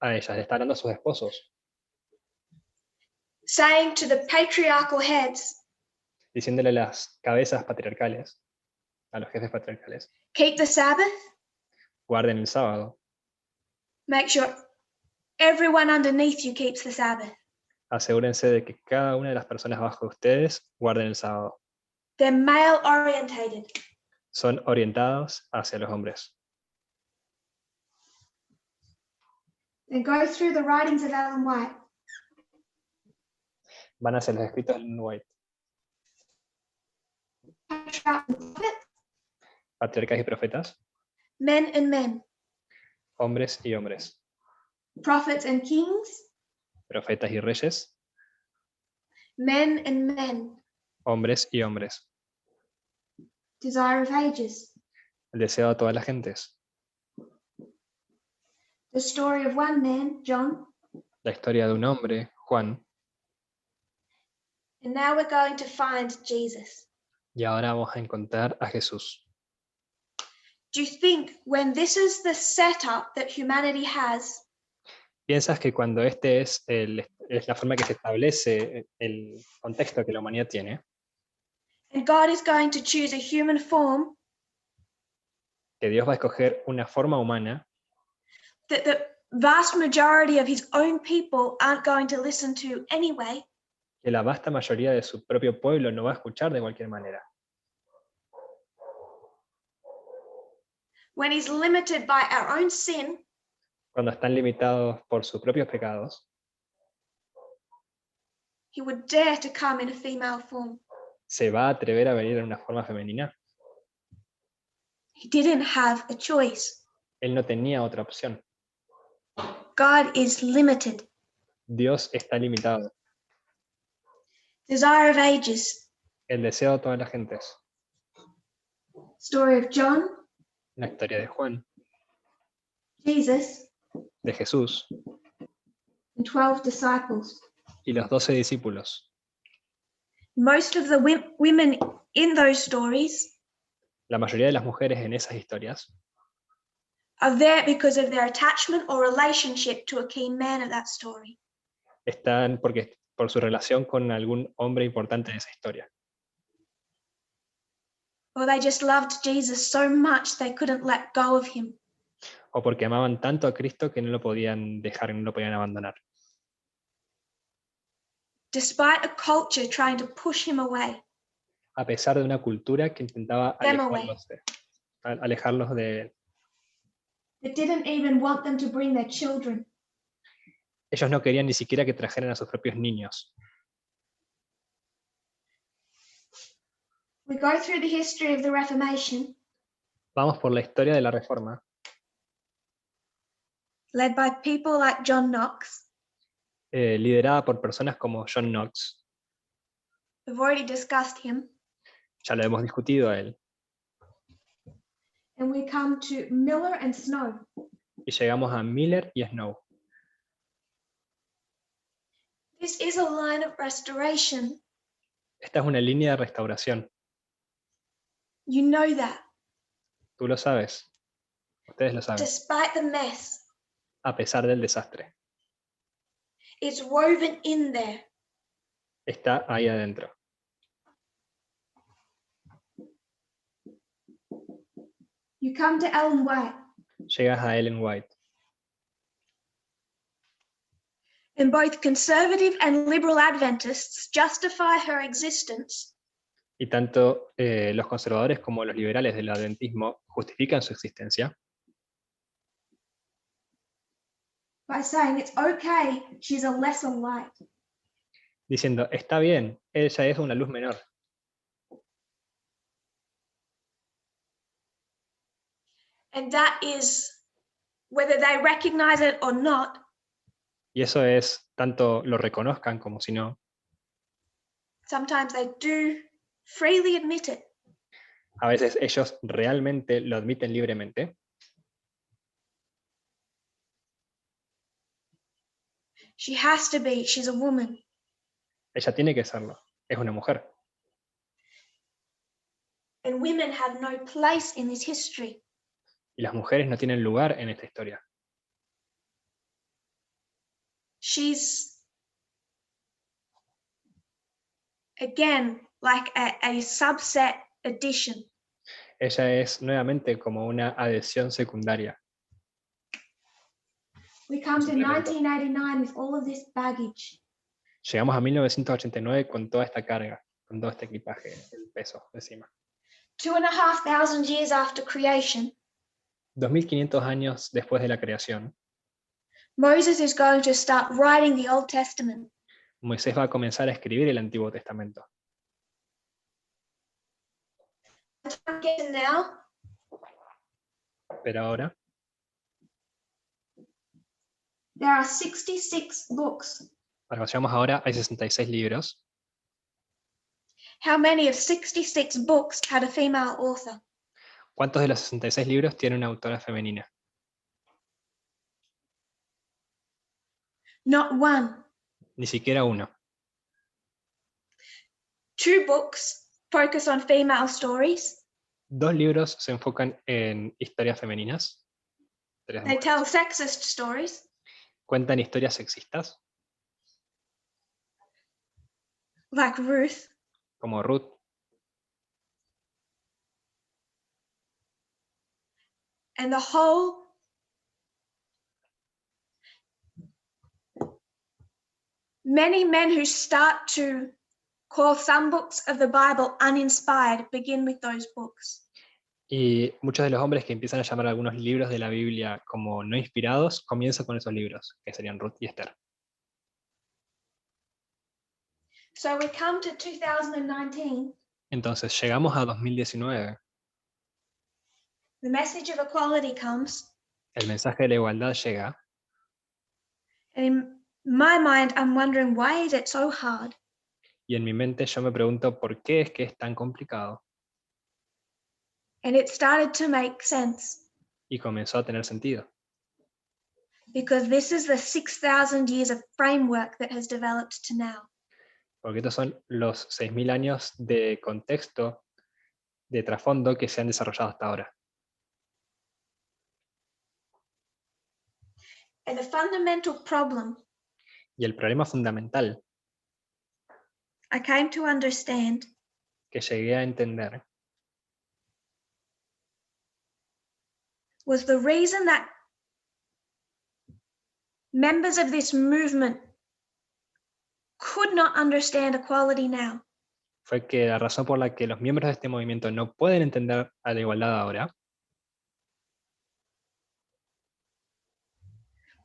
a ellas, le estaba hablando a sus esposos, Saying to the patriarchal heads, diciéndole a las cabezas patriarcales, a los jefes patriarcales, keep the Sabbath, guarden el sábado, make sure everyone underneath you keeps the Sabbath. asegúrense de que cada una de las personas bajo ustedes guarden el sábado. They're male orientated. Son orientados hacia los hombres. Then go through the writings of Ellen White. Van hacia los escritos de Ellen White. Patriarcas y profetas, Men and men. hombres y hombres, Prophets and kings. profetas y reyes, Men and men. hombres y hombres, Desire of ages. el deseo de todas las gentes, The story of one man, John. la historia de un hombre, Juan, And now we're going to find Jesus. y ahora vamos a encontrar a Jesús. Do you think when this is the setup that humanity has, ¿Piensas que cuando este es la forma que se establece el contexto que la humanidad tiene, and God is going to choose a human form, que Dios va a escoger una forma humana that the vast majority of his own people aren't going to listen to anyway, que la vasta mayoría de su propio pueblo no va a escuchar de cualquier manera? when he's limited by our own sin, Cuando están limitados por sus propios pecados, he would dare to come in a female form. ¿se va a atrever a venir en una forma femenina? He didn't have a choice. Él no tenía otra opción. God is limited. Dios está limitado. Desire of ages. El deseo de todas las gentes. Story of John, La historia de Juan, Jesus, de Jesús and 12 disciples. y los 12 discípulos. Most of the women in those stories La mayoría de las mujeres en esas historias are there because of their attachment or relationship to a key man of that story. están por su relación con algún hombre importante de esa historia. Or they just loved Jesus so much they couldn't let go of him. O porque amaban tanto a Cristo que no lo podían dejar, no lo podían abandonar. Despite a culture trying to push him away. a pesar de una cultura que intentaba them away. alejarlos de... That didn't even want them to bring their children. Ellos no querían ni siquiera que trajeran a sus propios niños. We go through the history of the Reformation, Vamos por la historia de la Reforma, led by people like John Knox. liderada por personas como John Knox. We've already discussed him. Ya lo hemos discutido a él. And we come to Miller and Snow. Y llegamos a Miller y Snow. This is a line of restoration. Esta es una línea de restauración. You know that. Tú lo sabes. Ustedes lo saben. Despite the mess, A pesar del desastre. it's woven in there. Está ahí adentro. You come to Ellen White. Llegas a Ellen White. And both conservative and liberal Adventists justify her existence Y tanto los conservadores como los liberales del adventismo justifican su existencia by saying it's okay, she's a lesser light. diciendo, está bien, ella es una luz menor. And that is, whether they recognize it or not, Y eso es, tanto lo reconozcan como si no, sometimes they do freely admit it. a veces ellos realmente lo admiten libremente. She has to be, she's a woman. Ella tiene que serlo, es una mujer. And women have no place in this history. Y las mujeres no tienen lugar en esta historia. She's, again, like a subset addition. Ella es nuevamente como una adhesión secundaria. We come to Suplemento. 1989 with all of this baggage. Llegamos a 1989 con toda esta carga, con todo este equipaje, el peso encima. 2,500 years after creation, 2500 años después de la creación, Moses is going to start writing the Old Testament. Moisés va a comenzar a escribir el Antiguo Testamento. Now, Pero ahora there are 66 books. cuando llegamos ahora, hay 66 libros. How many of 66 books had a female author? ¿Cuántos de los 66 libros tiene una autora femenina? Not one. Ni siquiera uno. 2 books focus on female stories. 2 libros se enfocan en historias femeninas. Historias de They mujeres. tell sexist stories. Cuentan historias sexistas, Like Ruth. como Ruth. And the whole many men who start to call some books of the Bible uninspired begin with those books. Y muchos de los hombres que empiezan a llamar a algunos libros de la Biblia como no inspirados, comienzan con esos libros, que serían Ruth y Esther. So we come to 2019. Entonces llegamos a 2019. The message of equality comes. El mensaje de la igualdad llega. And in my mind, I'm wondering, why is it so hard? Y en mi mente yo me pregunto por qué es que es tan complicado. And it started to make sense. Y comenzó a tener sentido. Because this is the 6,000 years of framework that has developed to now. Porque estos son los 6000 años de contexto, de trasfondo que se han desarrollado hasta ahora. And the fundamental problem Y el problema fundamental I came to understand que llegué a entender was the reason that members of this movement could not understand equality now fue que la razón por la que los miembros de este movimiento no pueden entender a la igualdad ahora,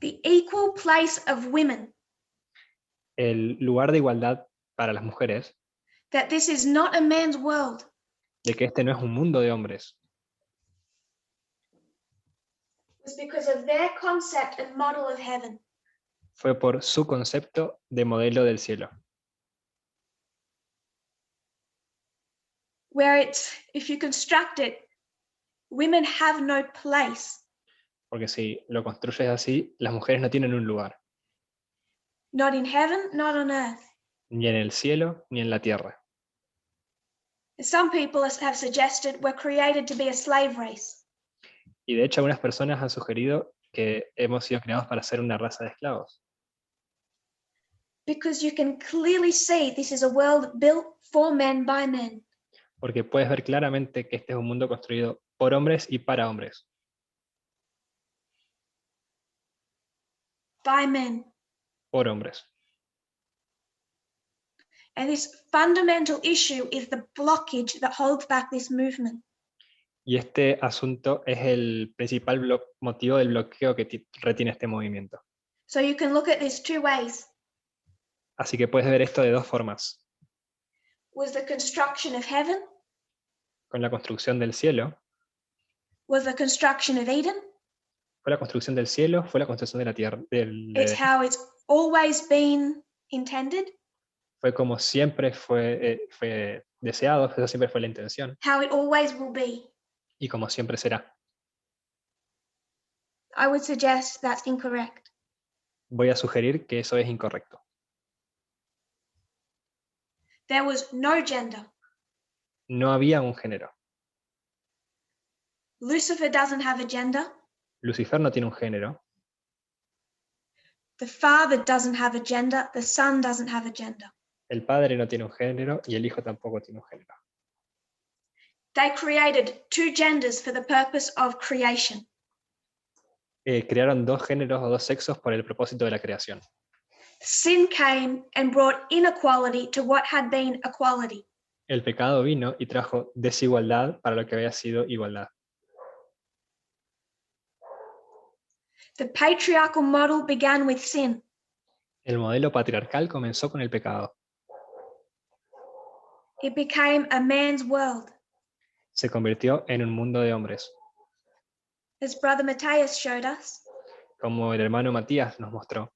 the equal place of women, el lugar de igualdad para las mujeres, that this is not a man's world, de que este no es un mundo de hombres, was because of their concept and model of heaven. fue por su concepto de modelo del cielo. Where it's, if you construct it, women have no place, Porque si lo construyes así, las mujeres no tienen un lugar, not in heaven, not on earth. ni en el cielo ni en la tierra. Some people have suggested we're created to be a slave race. Y de hecho algunas personas han sugerido que hemos sido creados para ser una raza de esclavos. Because you can clearly see this is a world built for men by men. Porque puedes ver claramente que este es un mundo construido por hombres y para hombres. By men. Por hombres. And this fundamental issue is the blockage that holds back this movement. Y este asunto es el principal motivo del bloqueo que retiene este movimiento. So you can look at this two ways. Así que puedes ver esto de dos formas. Was the construction of heaven? Con la construcción del cielo. Was the construction of Eden? Fue la construcción del cielo, fue la construcción de la tierra. It's how it's always been intended. Fue como siempre fue deseado, esa siempre fue la intención. How it always will be. Y como siempre será. I would suggest that's incorrect. Voy a sugerir que eso es incorrecto. There was no gender. No había un género. Lucifer doesn't have a gender. Lucifer no tiene un género. The Father doesn't have a gender. The Son doesn't have a gender. El Padre no tiene un género y el Hijo tampoco tiene un género. They created two genders for the purpose of creation. Crearon dos géneros o dos sexos por el propósito de la creación. Sin came and brought inequality to what had been equality. El pecado vino y trajo desigualdad para lo que había sido igualdad. The patriarchal model began with sin. El modelo patriarcal comenzó con el pecado. It became a man's world. Se convirtió en un mundo de hombres. As Brother Matthias showed us, Como el hermano Matías nos mostró.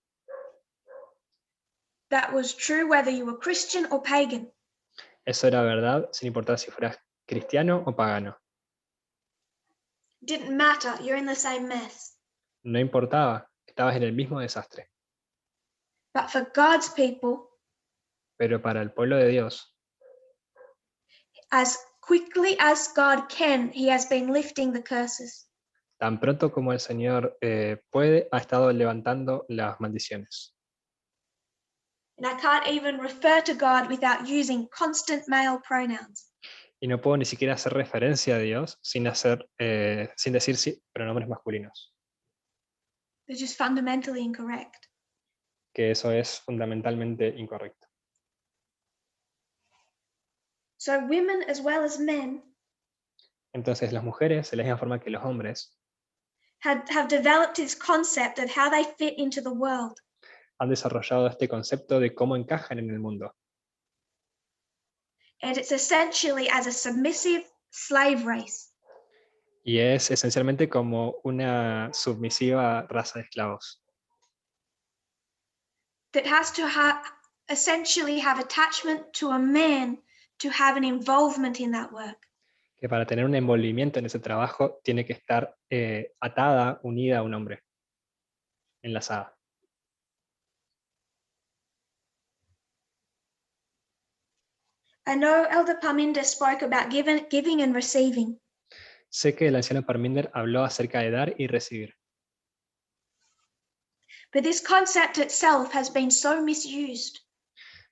that was true whether you were Christian or pagan. Eso era verdad sin importar si fueras cristiano o pagano. Didn't matter, you're in the same mess. No importaba, estabas en el mismo desastre. But for God's people, Pero para el pueblo de Dios, as quickly as God can, He has been lifting the curses. tan pronto como el Señor puede, ha estado levantando las maldiciones. And I can't even refer to God without using constant male pronouns. Y no puedo ni siquiera hacer referencia a Dios sin decir sí, pronombres masculinos. They're just fundamentally incorrect. Que eso es fundamentalmente incorrecto. So women as well as men Entonces las mujeres, de la misma forma que los hombres, have developed this concept of how they fit into the world. han desarrollado este concepto de cómo encajan en el mundo. And it's essentially as a submissive slave race. Y es esencialmente como una submisiva raza de esclavos. That has to essentially have attachment to a man to have an involvement in that work. Que para tener un envolvimiento en ese trabajo tiene que estar atada, unida a un hombre, enlazada. I know Elder Parminder spoke about giving and receiving. Sé que el anciano Parminder habló acerca de dar y recibir. But this concept itself has been so misused.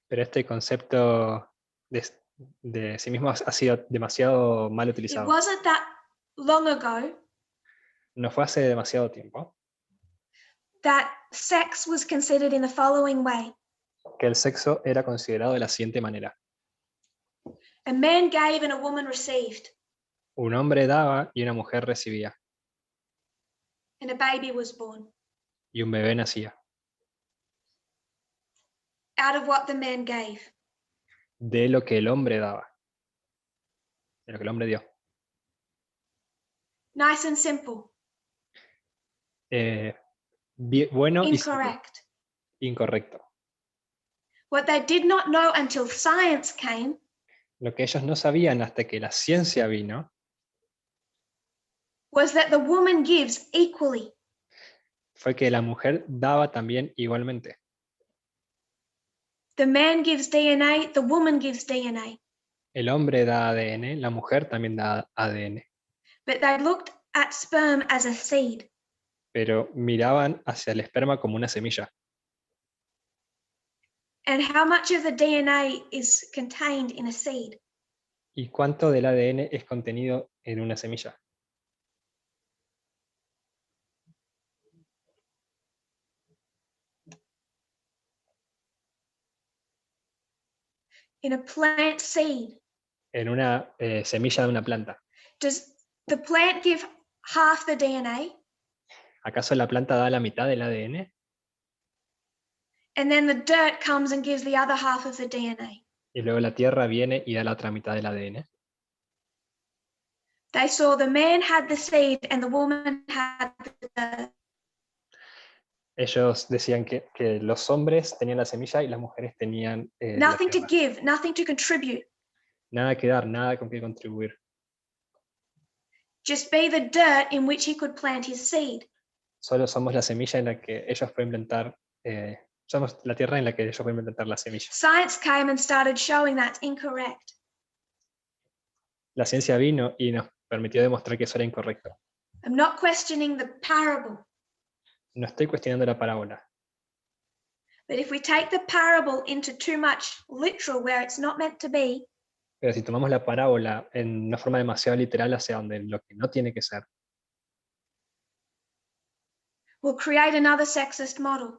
Pero este concepto de sí mismo ha sido demasiado mal It utilizado. wasn't that long ago No fue hace demasiado tiempo that sex was considered in the following way. que el sexo era considerado de la siguiente manera. A man gave and a woman received, Un hombre daba y una mujer recibía, and a baby was born. y un bebé nacía. Out of what the man gave. De lo que el hombre daba, de lo que el hombre dio. Nice and simple. Bueno y simple. Incorrect. Incorrecto. What they did not know until science came Lo que ellos no sabían hasta que la ciencia vino was that the woman gives equally. fue que la mujer daba también igualmente. The man gives DNA, the woman gives DNA. El hombre da ADN, la mujer también da ADN. But they looked at sperm as a seed. Pero miraban hacia el esperma como una semilla. And how much of the DNA is contained in a seed? ¿Y cuánto del ADN es contenido en una semilla? In a plant seed. En una semilla de una planta. Does the plant give half the DNA? ¿Acaso la planta da la mitad del ADN? And then the dirt comes and gives the other half of the DNA. Y luego la tierra viene y da la otra mitad del ADN. They saw the man had the seed and the woman had the dirt. Ellos decían que los hombres tenían la semilla y las mujeres tenían la Nothing to tierra. give, nothing to contribute. Nada que dar, nada con que contribuir. Just be the dirt in which he could plant his seed. Solo somos la semilla en la que ellos pueden plantar, somos la tierra en la que ellos pueden plantar la semilla. Science came and started showing that's incorrect. La ciencia vino y nos permitió demostrar que eso era incorrecto. I'm not questioning the parable, No estoy cuestionando la parábola, but if we take the parable into too much literal where it's not meant to be, pero si tomamos la parábola en una forma demasiado literal hacia donde lo que no tiene que ser, we'll create another sexist model.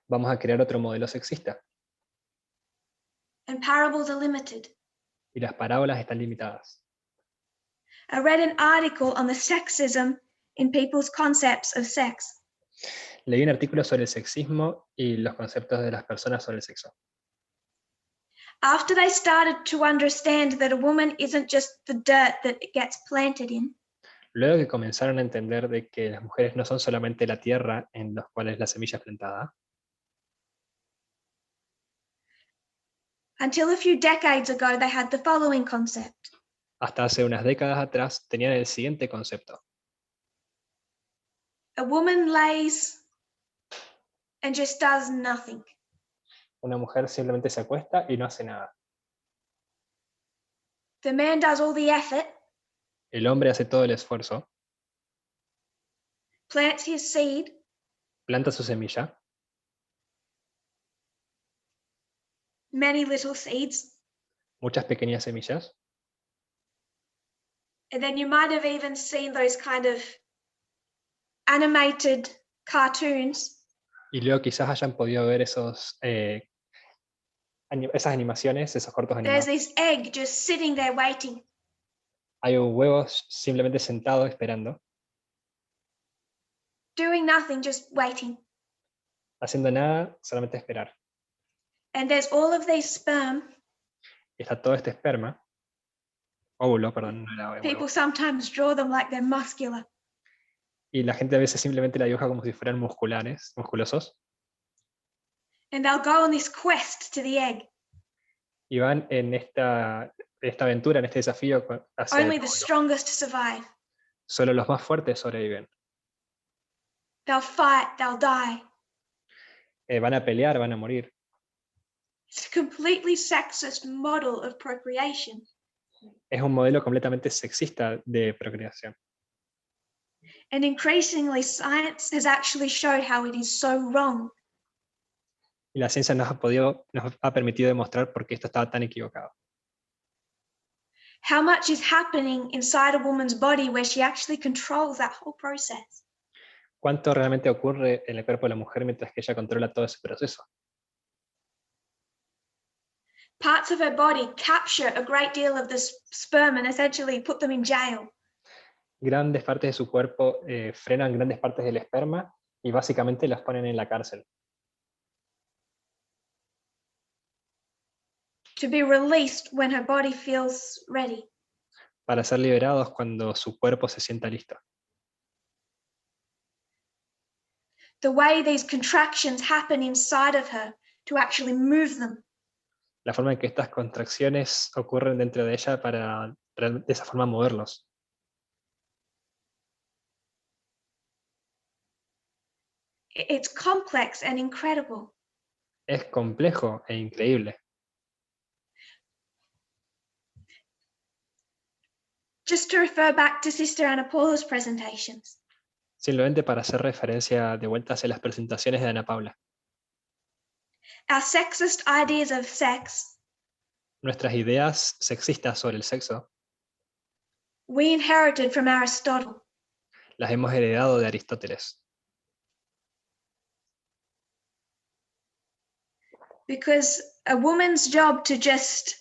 vamos a crear otro modelo sexista. And parables are limited. Y las parábolas están limitadas. I read an article on the sexism in people's concepts of sex. Leí un artículo sobre el sexismo y los conceptos de las personas sobre el sexo. After they started to understand that a woman isn't just the dirt that it gets planted in, Luego que comenzaron a entender de que las mujeres no son solamente la tierra en los cuales la semilla es plantada, until a few decades ago they had the following concept. hasta hace unas décadas atrás tenían el siguiente concepto. A woman lays and just does nothing. Una mujer simplemente se acuesta y no hace nada. The man does all the effort, El hombre hace todo el esfuerzo, plants his seed, planta su semilla, many little seeds, muchas pequeñas semillas, and then you might have even seen those kind of animated cartoons y luego quizás hayan podido ver esas animaciones, esos cortos There's animados. this egg just sitting there waiting. Hay un huevo simplemente sentado esperando, Doing nothing, just waiting. haciendo nada, solamente esperar. And there's all of these sperm. Y está todo este esperma, óvulo, perdón, no era huevo. People sometimes draw them like they're muscular. Y la gente a veces simplemente la dibuja como si fueran musculosos. And they'll go on this quest to the egg. Y van en esta aventura, en este desafío hacia Only el the óvulo. strongest survive. Solo los más fuertes sobreviven. They'll fight, they'll die. Van a pelear, van a morir. It's a completely sexist model of procreation. Es un modelo completamente sexista de procreación. And increasingly, science has actually showed how it is so wrong. Y la ciencia nos ha permitido demostrar por qué esto estaba tan equivocado. How much is happening inside a woman's body where she actually controls that whole process. ¿Cuánto realmente ocurre en el cuerpo de la mujer mientras que ella controla todo ese proceso? parts of her body capture a great deal of the sperm and essentially put them in jail. Grandes partes de su cuerpo frenan grandes partes del esperma y básicamente las ponen en la cárcel. To be released when her body feels ready. Para ser liberados cuando su cuerpo se sienta listo. The way these contractions happen inside of her to actually move them. La forma en que estas contracciones ocurren dentro de ella para de esa forma moverlos. It's complex and incredible. Es complejo e increíble. Just to refer back to Sister Anna Paula's presentations. Simplemente para hacer referencia de vuelta hacia las presentaciones de Ana Paula. Our sexist ideas of sex, Nuestras ideas sexistas sobre el sexo we inherited from Aristotle. las hemos heredado de Aristóteles. Because a woman's job to just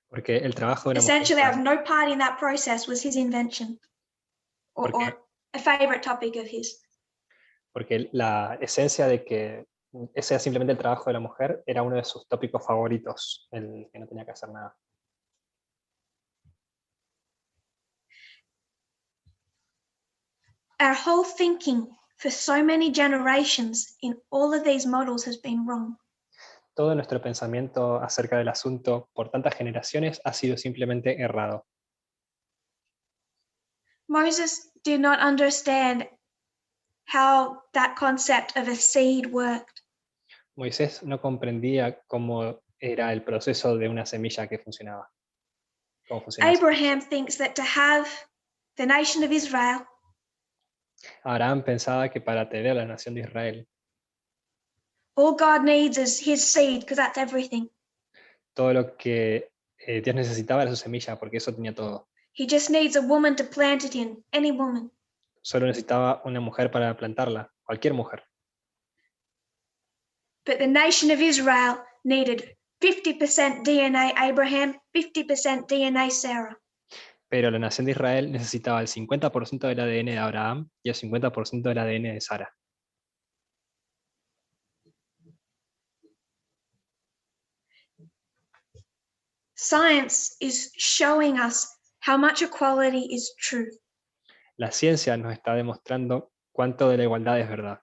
Porque el trabajo de una essentially mujer, have no part in that process was his invention, or a favorite topic of his. porque la esencia de que ese era simplemente el trabajo de la mujer era uno de sus tópicos favoritos, el que no tenía que hacer nada. Our whole thinking for so many generations in all of these models has been wrong. Todo nuestro pensamiento acerca del asunto por tantas generaciones ha sido simplemente errado. Moses did not understand how that concept of a seed worked. Moisés no comprendía cómo era el proceso de una semilla que funcionaba. Cómo funcionaba. Abraham thinks that to have the nation of Israel, Abraham pensaba que para tener la nación de Israel, all God needs is his seed, because that's everything. todo lo que Dios necesitaba era su semilla, porque eso tenía todo. He just needs a woman to plant it in, any woman. Solo necesitaba una mujer para plantarla, cualquier mujer. But the nation of Israel needed 50% DNA Abraham, 50% DNA Sarah. Pero la nación de Israel necesitaba el 50% del ADN de Abraham y el 50% del ADN de Sara. Science is showing us how much equality is true. La ciencia nos está demostrando cuánto de la igualdad es verdad.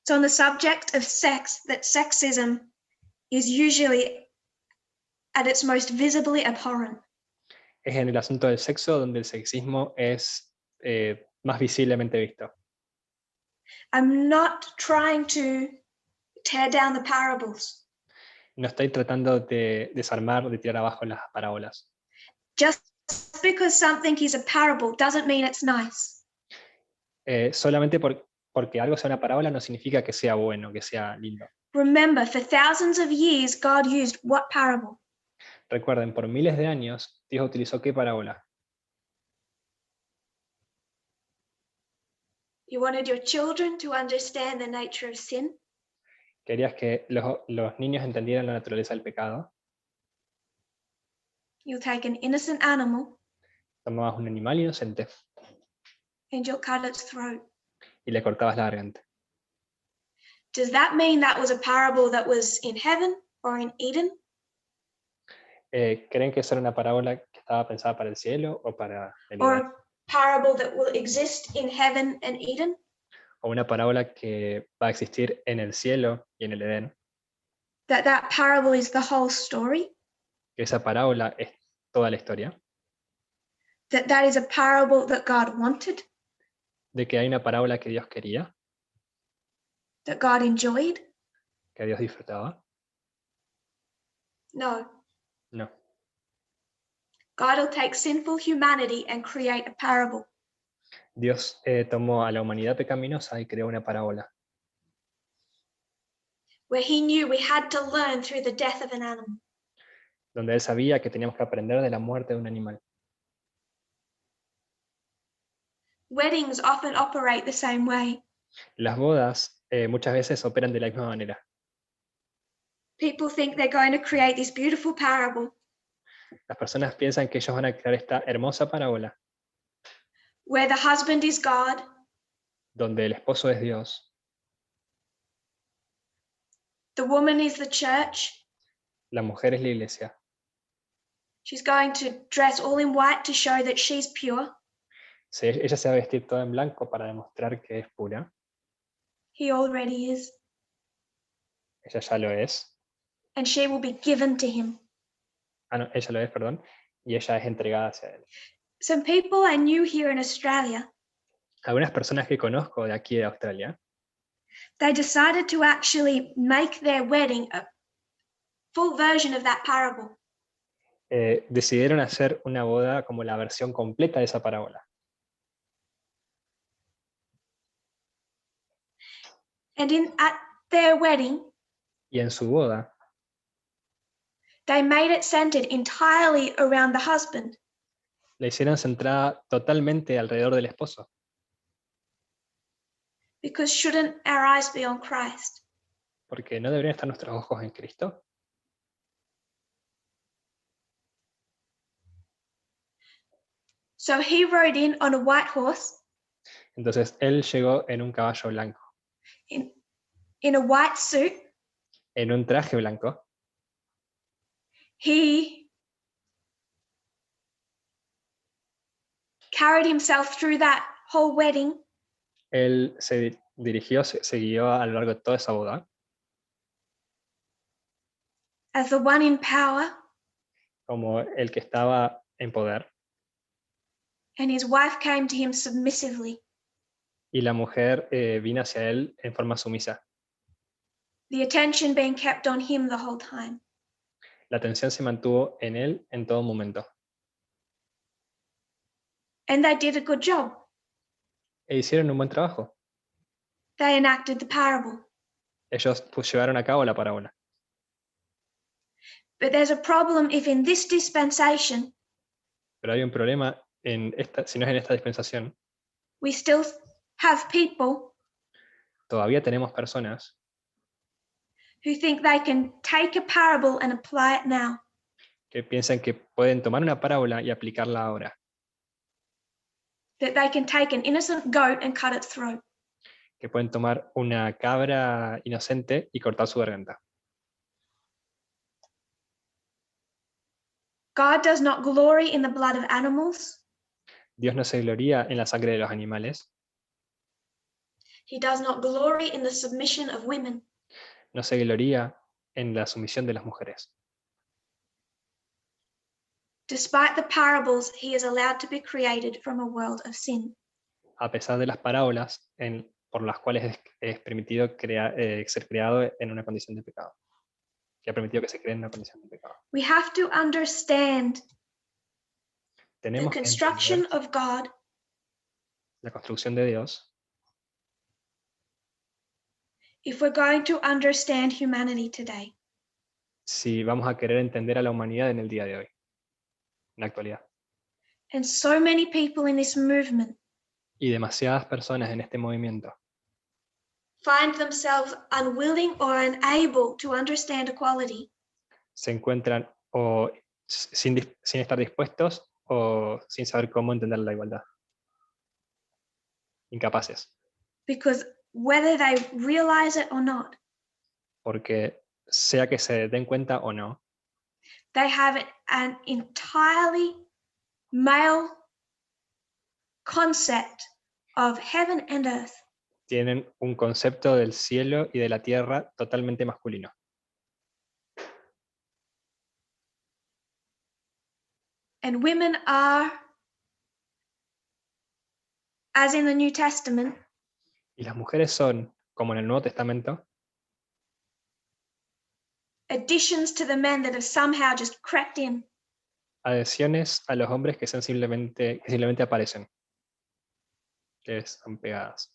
It's on the subject of sex that sexism is usually at its most visibly abhorrent. Es en el asunto del sexo donde el sexismo es más visiblemente visto. I'm not trying to tear down the parables. No estoy tratando de desarmar, de tirar abajo las parábolas. Just because something is a parable doesn't mean it's nice. Solamente porque algo sea una parábola no significa que sea bueno, que sea lindo. Remember, for thousands of years, God used what parable? Recuerden, por miles de años, Dios utilizó ¿qué parábola? You wanted your children to understand the nature of sin. Querías que los niños entendieran la naturaleza del pecado. You'll take an innocent animal Tomabas un animal inocente and you'll cut its throat. y le cortabas la garganta. Does that mean that was a parable that was in heaven or in Eden? ¿Creen que esa era una parábola que estaba pensada para el cielo o para el Or Edén? a parable that will exist in heaven and Eden? ¿O una parábola que va a existir en el cielo y en el Edén? That parable is the whole story? Que esa parábola es toda la historia. That is a parable that God wanted? De que hay una parábola que Dios quería, That God enjoyed? que Dios disfrutaba. No. No. God will take sinful humanity and create a parable. Dios tomó a la humanidad pecaminosa y creó una parábola. Where he knew we had to learn through the death of an animal. Donde él sabía que teníamos que aprender de la muerte de un animal. Weddings often operate the same way. Las bodas muchas veces operan de la misma manera. People think they're going to create this beautiful parable Las personas piensan que ellos van a crear esta hermosa parábola where the husband is God, donde el esposo es Dios, the woman is the church. la mujer es la iglesia. She's going to dress all in white to show that she's pure. Ella se va a vestir toda en blanco para demostrar que es pura. He already is. Ella ya lo es. And she will be given to him. No, ella lo es, perdón. Y ella es entregada hacia él. Some people I knew here in Australia, Algunas personas que conozco de aquí de Australia, they decided to actually make their wedding a full version of that parable. decidieron hacer una boda como la versión completa de esa parábola. And at their wedding, Y en su boda, they made it centered entirely around the husband. la hicieron centrada totalmente alrededor del esposo. Because shouldn't our eyes be on Christ? Porque no deberían estar nuestros ojos en Cristo. So he rode in on a white horse, Entonces él llegó en un caballo blanco, in a white suit. en un traje blanco. He carried himself through that whole wedding Él se dirigió, se guió a lo largo de toda esa boda as the one in power, como el que estaba en poder. and his wife came to him submissively. Y la mujer vino hacia él en forma sumisa. The attention being kept on him the whole time. La atención se mantuvo en él en todo momento. And they did a good job. E hicieron un buen trabajo. They enacted the parable. Ellos llevaron a cabo la parábola. But there's a problem if in this dispensation Pero hay un problema si no es en esta dispensación. we still have people Todavía tenemos personas who think they can take a parable and apply it now. que piensan que pueden tomar una parábola y aplicarla ahora. That they can take an innocent goat and cut its throat. Que pueden tomar una cabra inocente y cortar su garganta. God does not glory in the blood of animals. Dios no se gloria en la sangre de los animales. He does not glory in the submission of women. No se gloria en la sumisión de las mujeres. Despite the parables, he is allowed to be created from a world of sin. A pesar de las parábolas por las cuales es permitido ser creado en una condición de pecado. Que ha permitido que se cree en una condición de pecado. We have to understand the Tenemos que construction entender of God la construcción de Dios if we're going to understand humanity today. si vamos a querer entender a la humanidad en el día de hoy, en la actualidad. And so many people in this movement Y demasiadas personas en este movimiento find themselves unwilling or unable to understand equality. se encuentran o sin estar dispuestos o sin saber cómo entender la igualdad. Incapaces. Because whether they realize it or not, Porque sea que se den cuenta o no, they have an entirely male concept of heaven and earth. tienen un concepto del cielo y de la tierra totalmente masculino. And women are, as in the New Testament, Y las mujeres son, como en el Nuevo Testamento, additions to the men that have somehow just crept in. adhesiones a los hombres que simplemente aparecen, que son pegadas,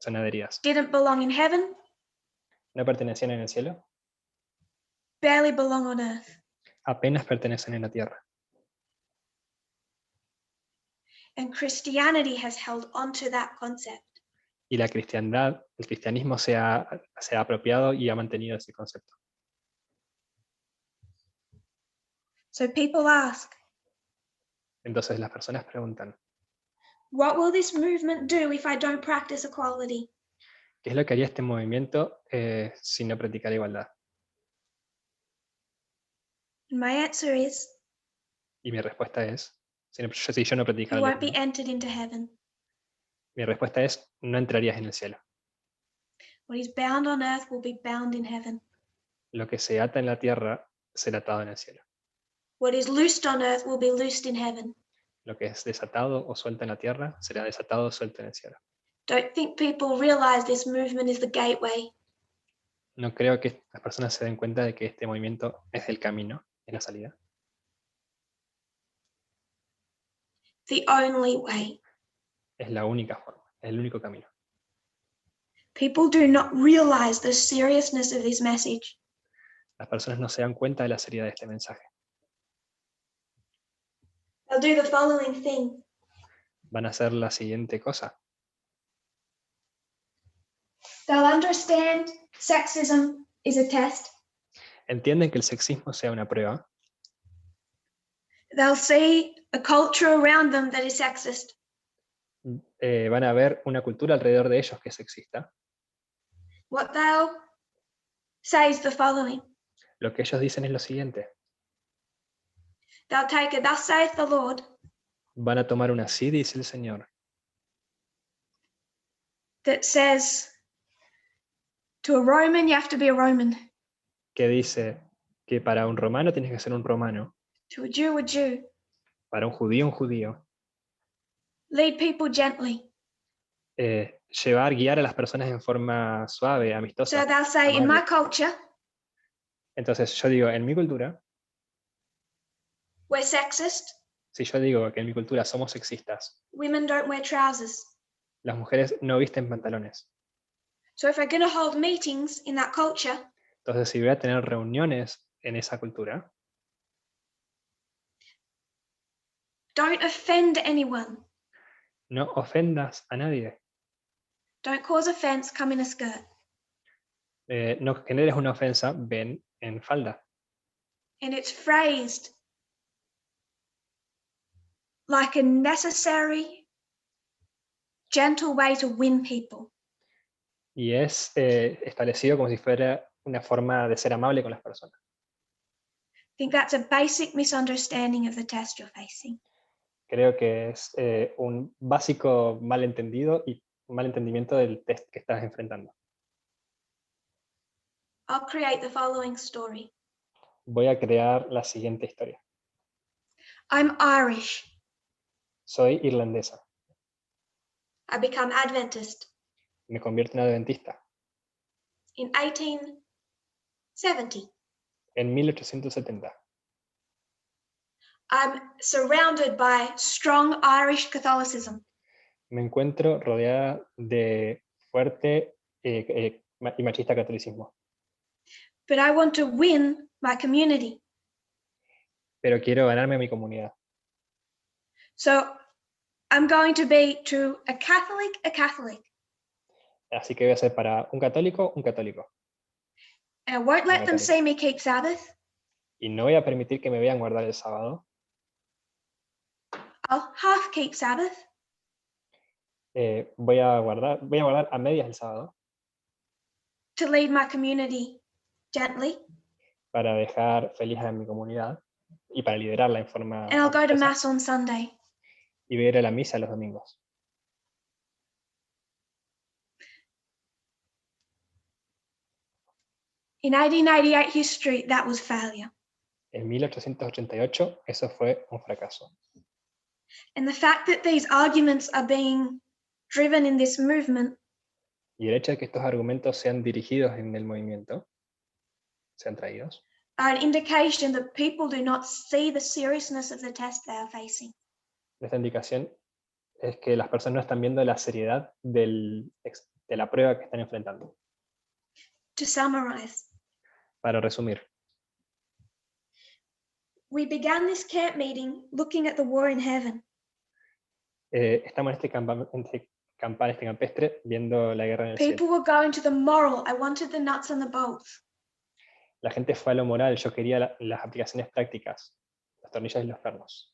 son adheridas. Didn't belong in heaven, No pertenecían en el cielo, barely belong on earth. apenas pertenecen en la tierra. And Christianity has held onto that concept. y la cristiandad, el cristianismo se ha apropiado y ha mantenido ese concepto. So people ask, Entonces las personas preguntan, what will this movement do if I don't practice equality? ¿qué es lo que haría este movimiento si no practicara igualdad? And my answer is, Y mi respuesta es, si yo no practicara you la won't be igualdad, entered into heaven. mi respuesta es, no entrarías en el cielo. What is bound on earth will be bound in heaven. Lo que se ata en la tierra será atado en el cielo. What is loosed on earth will be loosed in heaven. Lo que es desatado o suelto en la tierra será desatado o suelto en el cielo. Don't think people realize this movement is the gateway. No creo que las personas se den cuenta de que este movimiento es el camino, es la salida. The only way. Es la única forma, es el único camino. People do not realize the seriousness of this message. Las personas no se dan cuenta de la seriedad de este mensaje. They'll do the following thing. Van a hacer la siguiente cosa. They'll understand sexism is a test. Entienden que el sexismo sea una prueba. They'll see a culture around them that is sexist. Van a ver una cultura alrededor de ellos que es sexista. What they'll say is the following. Lo que ellos dicen es lo siguiente. They'll take a thus saith the Lord Van a tomar una así, dice el Señor, that says to a Roman you have to be a Roman. que dice que para un romano tienes que ser un romano, To a Jew, para un judío, lead people gently. guiar a las personas en forma suave, amistosa. So they'll say, in amable. my culture, Entonces yo digo, en mi cultura, we're sexist. si yo digo que en mi cultura somos sexistas, Women don't wear trousers. las mujeres no visten pantalones. So if we're going to hold meetings in that culture, Entonces si voy a tener reuniones en esa cultura, don't offend anyone. no ofendas a nadie. Don't cause offense, come in a skirt. No generes una ofensa, ven en falda. And it's phrased like a necessary, gentle way to win people. Y es establecido como si fuera una forma de ser amable con las personas. I think that's a basic misunderstanding of the test you're facing. Creo que es un básico malentendido y un malentendimiento del test que estás enfrentando. I'll create the following story. Voy a crear la siguiente historia. I'm Irish. Soy irlandesa. I become Adventist Me convierto en adventista. in 1870. En 1870. I'm surrounded by strong Irish Catholicism. Me encuentro rodeada de fuerte y machista catolicismo. But I want to win my community. Pero quiero ganarme a mi comunidad. So I'm going to be to a Catholic. Así que voy a ser para un católico, un católico. And I won't let them Católico. see me keep Sabbath. Y no voy a permitir que me vean guardar el sábado. I'll half keep Sabbath. Voy a guardar a medias el sábado. To lead my community gently. Para dejar feliz a mi comunidad y para liderarla en forma And I'll go to amistosa. Mass on Sunday. Y voy a ir a la misa los domingos. In 1888 history, that was failure. En 1888 eso fue un fracaso. And the fact that these arguments are being driven in this movement Y el hecho de que estos argumentos sean dirigidos en el movimiento, sean traídos, are an indication that people do not see the seriousness of the test they are facing. esta indicación es que las personas no están viendo la seriedad de la prueba que están enfrentando. To summarize, Para resumir, we began this camp meeting looking at the war in heaven. estamos en este acampar campestre viendo la guerra en el cielo. People were going to the moral. I wanted the nuts and the bolts. La gente fue a lo moral, yo quería las aplicaciones prácticas, los tornillos y los pernos.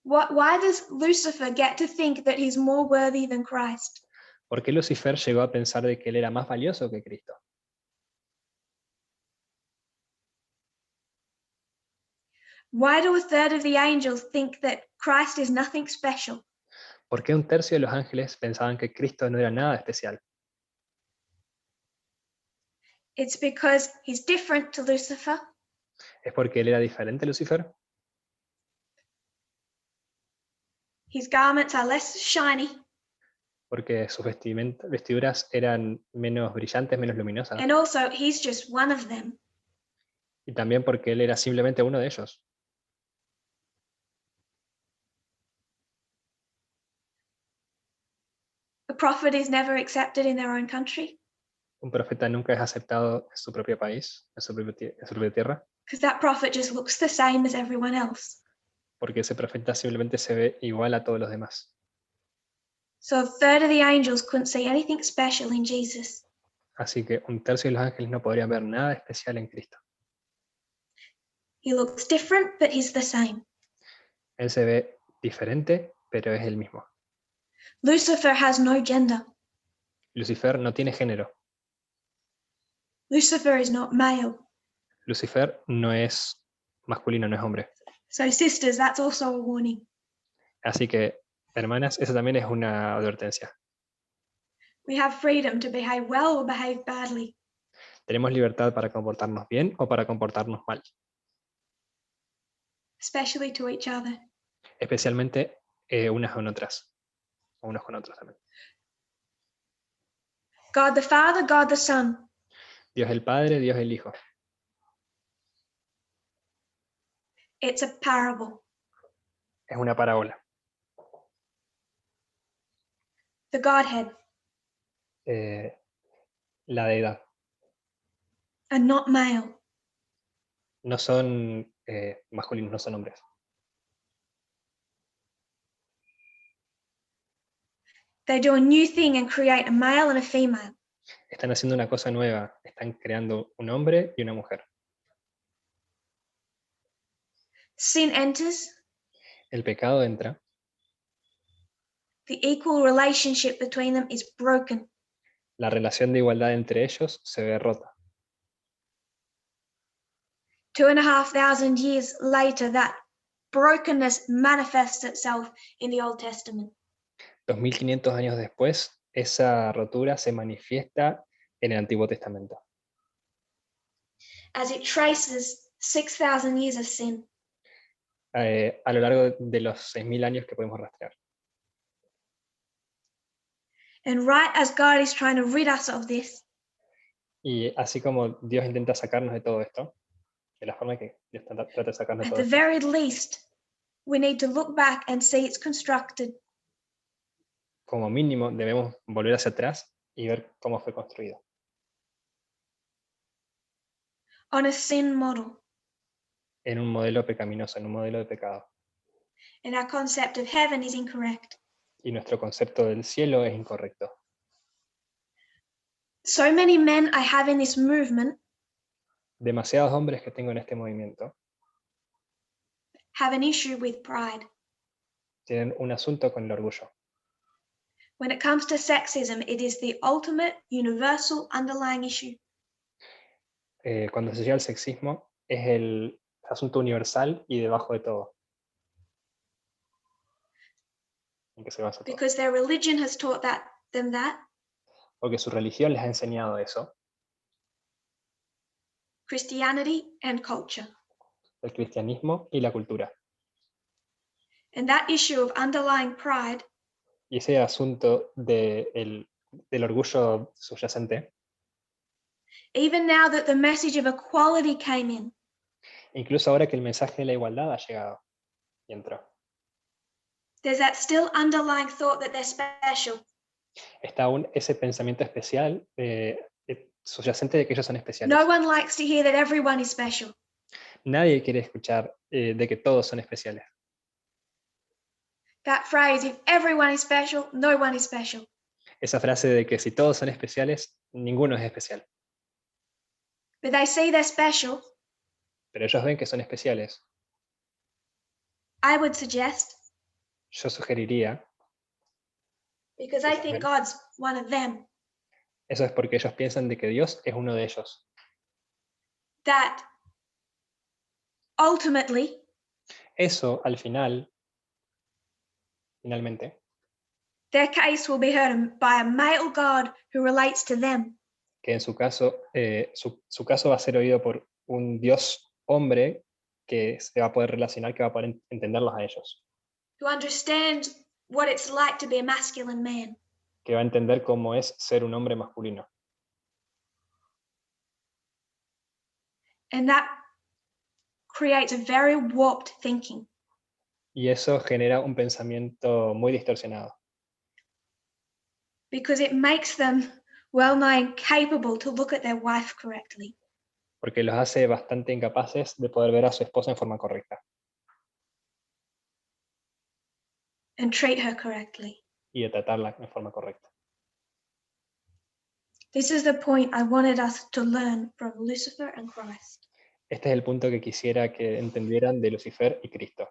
Why does Lucifer get to think that he's more worthy than Christ? ¿Por qué Lucifer llegó a pensar de que él era más valioso que Cristo? Why do a third of the angels think that Christ is nothing special? ¿Por qué un tercio de los ángeles pensaban que Cristo no era nada especial? It's because he's different to Lucifer. ¿Es porque él era diferente a Lucifer? His garments are less shiny, Porque sus vestiduras eran menos brillantes, menos luminosas. and also he's just one of them. Y también porque él era simplemente uno de ellos. A prophet is never accepted in their own country Un profeta nunca es aceptado en su propio país, en su propia tierra, because that prophet just looks the same as everyone else. porque ese profeta simplemente se ve igual a todos los demás. So a third of the angels couldn't see anything special in Jesus. Así que un tercio de los ángeles no podrían ver nada especial en Cristo. He looks different, but he's the same. Él se ve diferente, pero es el mismo. Lucifer has no gender. Lucifer no tiene género. Lucifer is not male. Lucifer no es masculino, no es hombre. So sisters, that's also a warning. Así que, hermanas, eso también es una advertencia. We have freedom to behave well or behave badly. Tenemos libertad para comportarnos bien o para comportarnos mal, Especially to each other. especialmente unas con otras, o unos con otros también. God the Father, God the Son. Dios el Padre, Dios el Hijo. It's a parable. Es una parábola. The Godhead, La deidad. and not male. No son masculinos, no son hombres. They do a new thing and create a male and a female. Están haciendo una cosa nueva. Están creando un hombre y una mujer. Sin enters. El pecado entra. The equal relationship between them is broken. La relación de igualdad entre ellos se ve rota. 2,500 years later, that brokenness manifests itself in the Old Testament. 2500 años después, esa rotura se manifiesta en el Antiguo Testamento. As it traces 6,000 years of sin. A lo largo de los 6000 años que podemos rastrear. And right as God is trying to rid us of this, Y así como Dios intenta sacarnos de todo esto, de la forma que Dios trata de sacarnos de at todo the esto, very least, we need to look back and see it's constructed. como mínimo debemos volver hacia atrás y ver cómo fue construido. On a sin model. En un modelo pecaminoso, en un modelo de pecado. And our concept of heaven is incorrect. Y nuestro concepto del cielo es incorrecto. So many men I have in this movement Demasiados hombres que tengo en este movimiento have an issue with pride. tienen un asunto con el orgullo. When it comes to sexism, it is the ultimate, universal, underlying issue. Cuando se llega al sexismo, es el asunto universal y debajo de todo. En que se basa todo. Because their religion has taught them that. Porque su religión les ha enseñado eso. Christianity and culture. El cristianismo y la cultura. And that issue of underlying pride Y ese asunto del orgullo subyacente, even now that the message of equality came in, incluso ahora que el mensaje de la igualdad ha llegado y entró, there's that still underlying thought that they're special. está aún ese pensamiento especial subyacente de que ellos son especiales. No one likes to hear that everyone is special. Nadie quiere escuchar de que todos son especiales. That phrase, if everyone is special, no one is special. Esa frase de que si todos son especiales, ninguno es especial. But they see they're special. Pero ellos ven que son especiales. I would suggest, Yo sugeriría, because I think God's one of them, eso es porque ellos piensan de que Dios es uno de ellos. that ultimately Eso, al final, finalmente, their case will be heard by a male God who relates to them. que en su caso, su caso va a ser oído por un Dios hombre que se va a poder relacionar, que va a poder entenderlos a ellos, Who understands what it's like to be a masculine man. que va a entender cómo es ser un hombre masculino. And that creates a very warped thinking. Y eso genera un pensamiento muy distorsionado, Because it makes them well-nigh incapable to look at their wife correctly. porque los hace bastante incapaces de poder ver a su esposa en forma correcta And treat her correctly. y de tratarla en forma correcta. This is the point I wanted us to learn from Lucifer and Christ. Este es el punto que quisiera que entendieran de Lucifer y Cristo.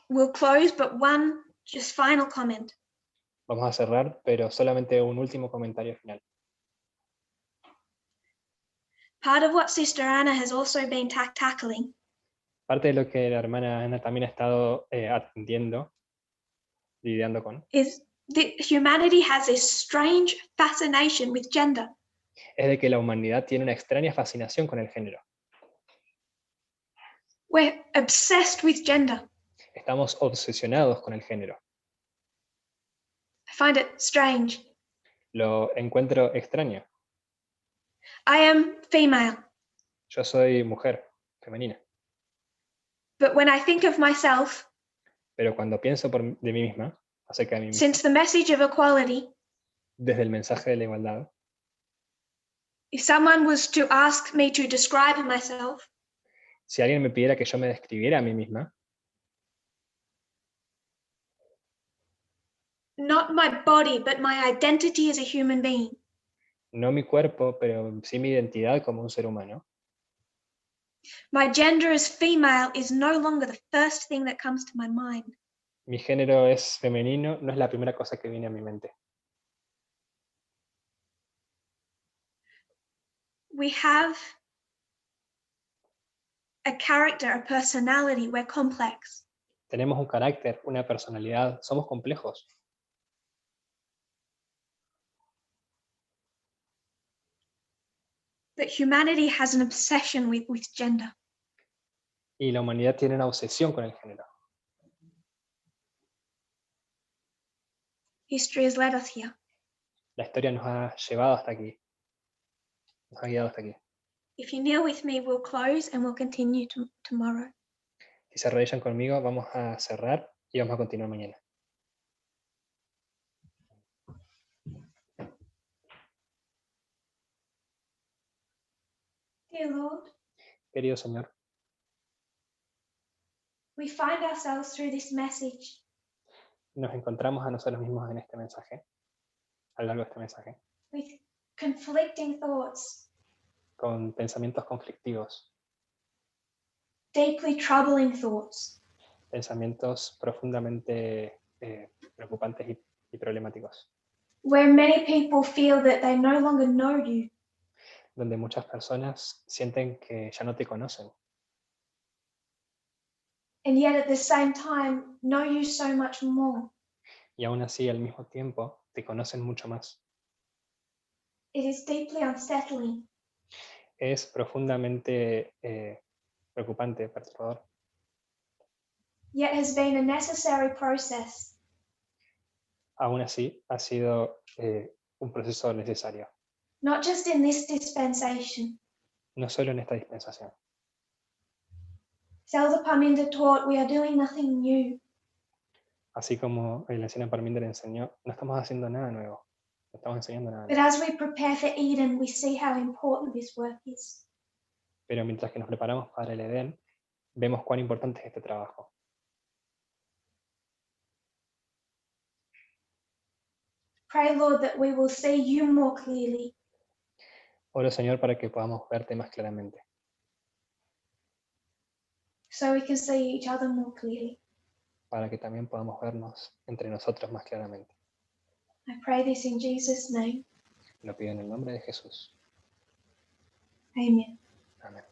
We'll close, but one just final comment. Vamos a cerrar, pero solamente un último comentario final. Part of what Sister Anna has also been tackling Parte de lo que la hermana Ana también ha estado atendiendo, lidiando con, is that humanity has this strange fascination with gender. es de que la humanidad tiene una extraña fascinación con el género. We're obsessed with gender. Estamos obsesionados con el género. I find it strange. Lo encuentro extraño. I am female, Yo soy mujer, femenina, but when I think of myself, pero cuando pienso de mí misma, acerca de mí misma, since the message of equality, desde el mensaje de la igualdad, if someone was to ask me to describe myself, si alguien me pidiera que yo me describiera a mí misma, not my body, but my identity as a human being, no mi cuerpo, pero sí mi identidad como un ser humano, my gender as female is no longer the first thing that comes to my mind. mi género es femenino, no es la primera cosa que viene a mi mente. We have a character, a personality, we're complex. Tenemos un carácter, una personalidad, somos complejos. But humanity has an obsession with gender. Y la humanidad tiene una obsesión con el género. History has led us here. La historia nos ha llevado hasta aquí. Nos ha guiado hasta aquí. If you kneel with me, we'll close and we'll continue tomorrow. Si se arrodillan conmigo, vamos a cerrar y vamos a continuar mañana. Dear Lord, Querido Señor, we find ourselves through this message nos encontramos a nosotros mismos en este mensaje, a lo largo de este mensaje, with conflicting thoughts, con pensamientos conflictivos, deeply troubling thoughts, pensamientos profundamente preocupantes y problemáticos, where many people feel that they no longer know you, donde muchas personas sienten que ya no te conocen and yet at the same time know you so much more. y aún así al mismo tiempo te conocen mucho más. It is deeply unsettling. Es profundamente preocupante, perturbador. Yet has been a necessary process Aún así ha sido un proceso necesario, not just in this dispensation. no solo en esta dispensación. Zelda Parminder taught we are doing nothing new. Así como el anciano Parminder enseñó, no estamos haciendo nada nuevo, no estamos enseñando nada But nuevo. as we prepare for Eden, we see how important this work is. Pero mientras que nos preparamos para el Edén, vemos cuán importante es este trabajo. Pray, Lord, that we will see you more clearly, Oro, Señor, para que podamos verte más claramente, so we can see each other more clearly. para que también podamos vernos entre nosotros más claramente. I pray this in Jesus' name. Lo pido en el nombre de Jesús. Amen. Amén.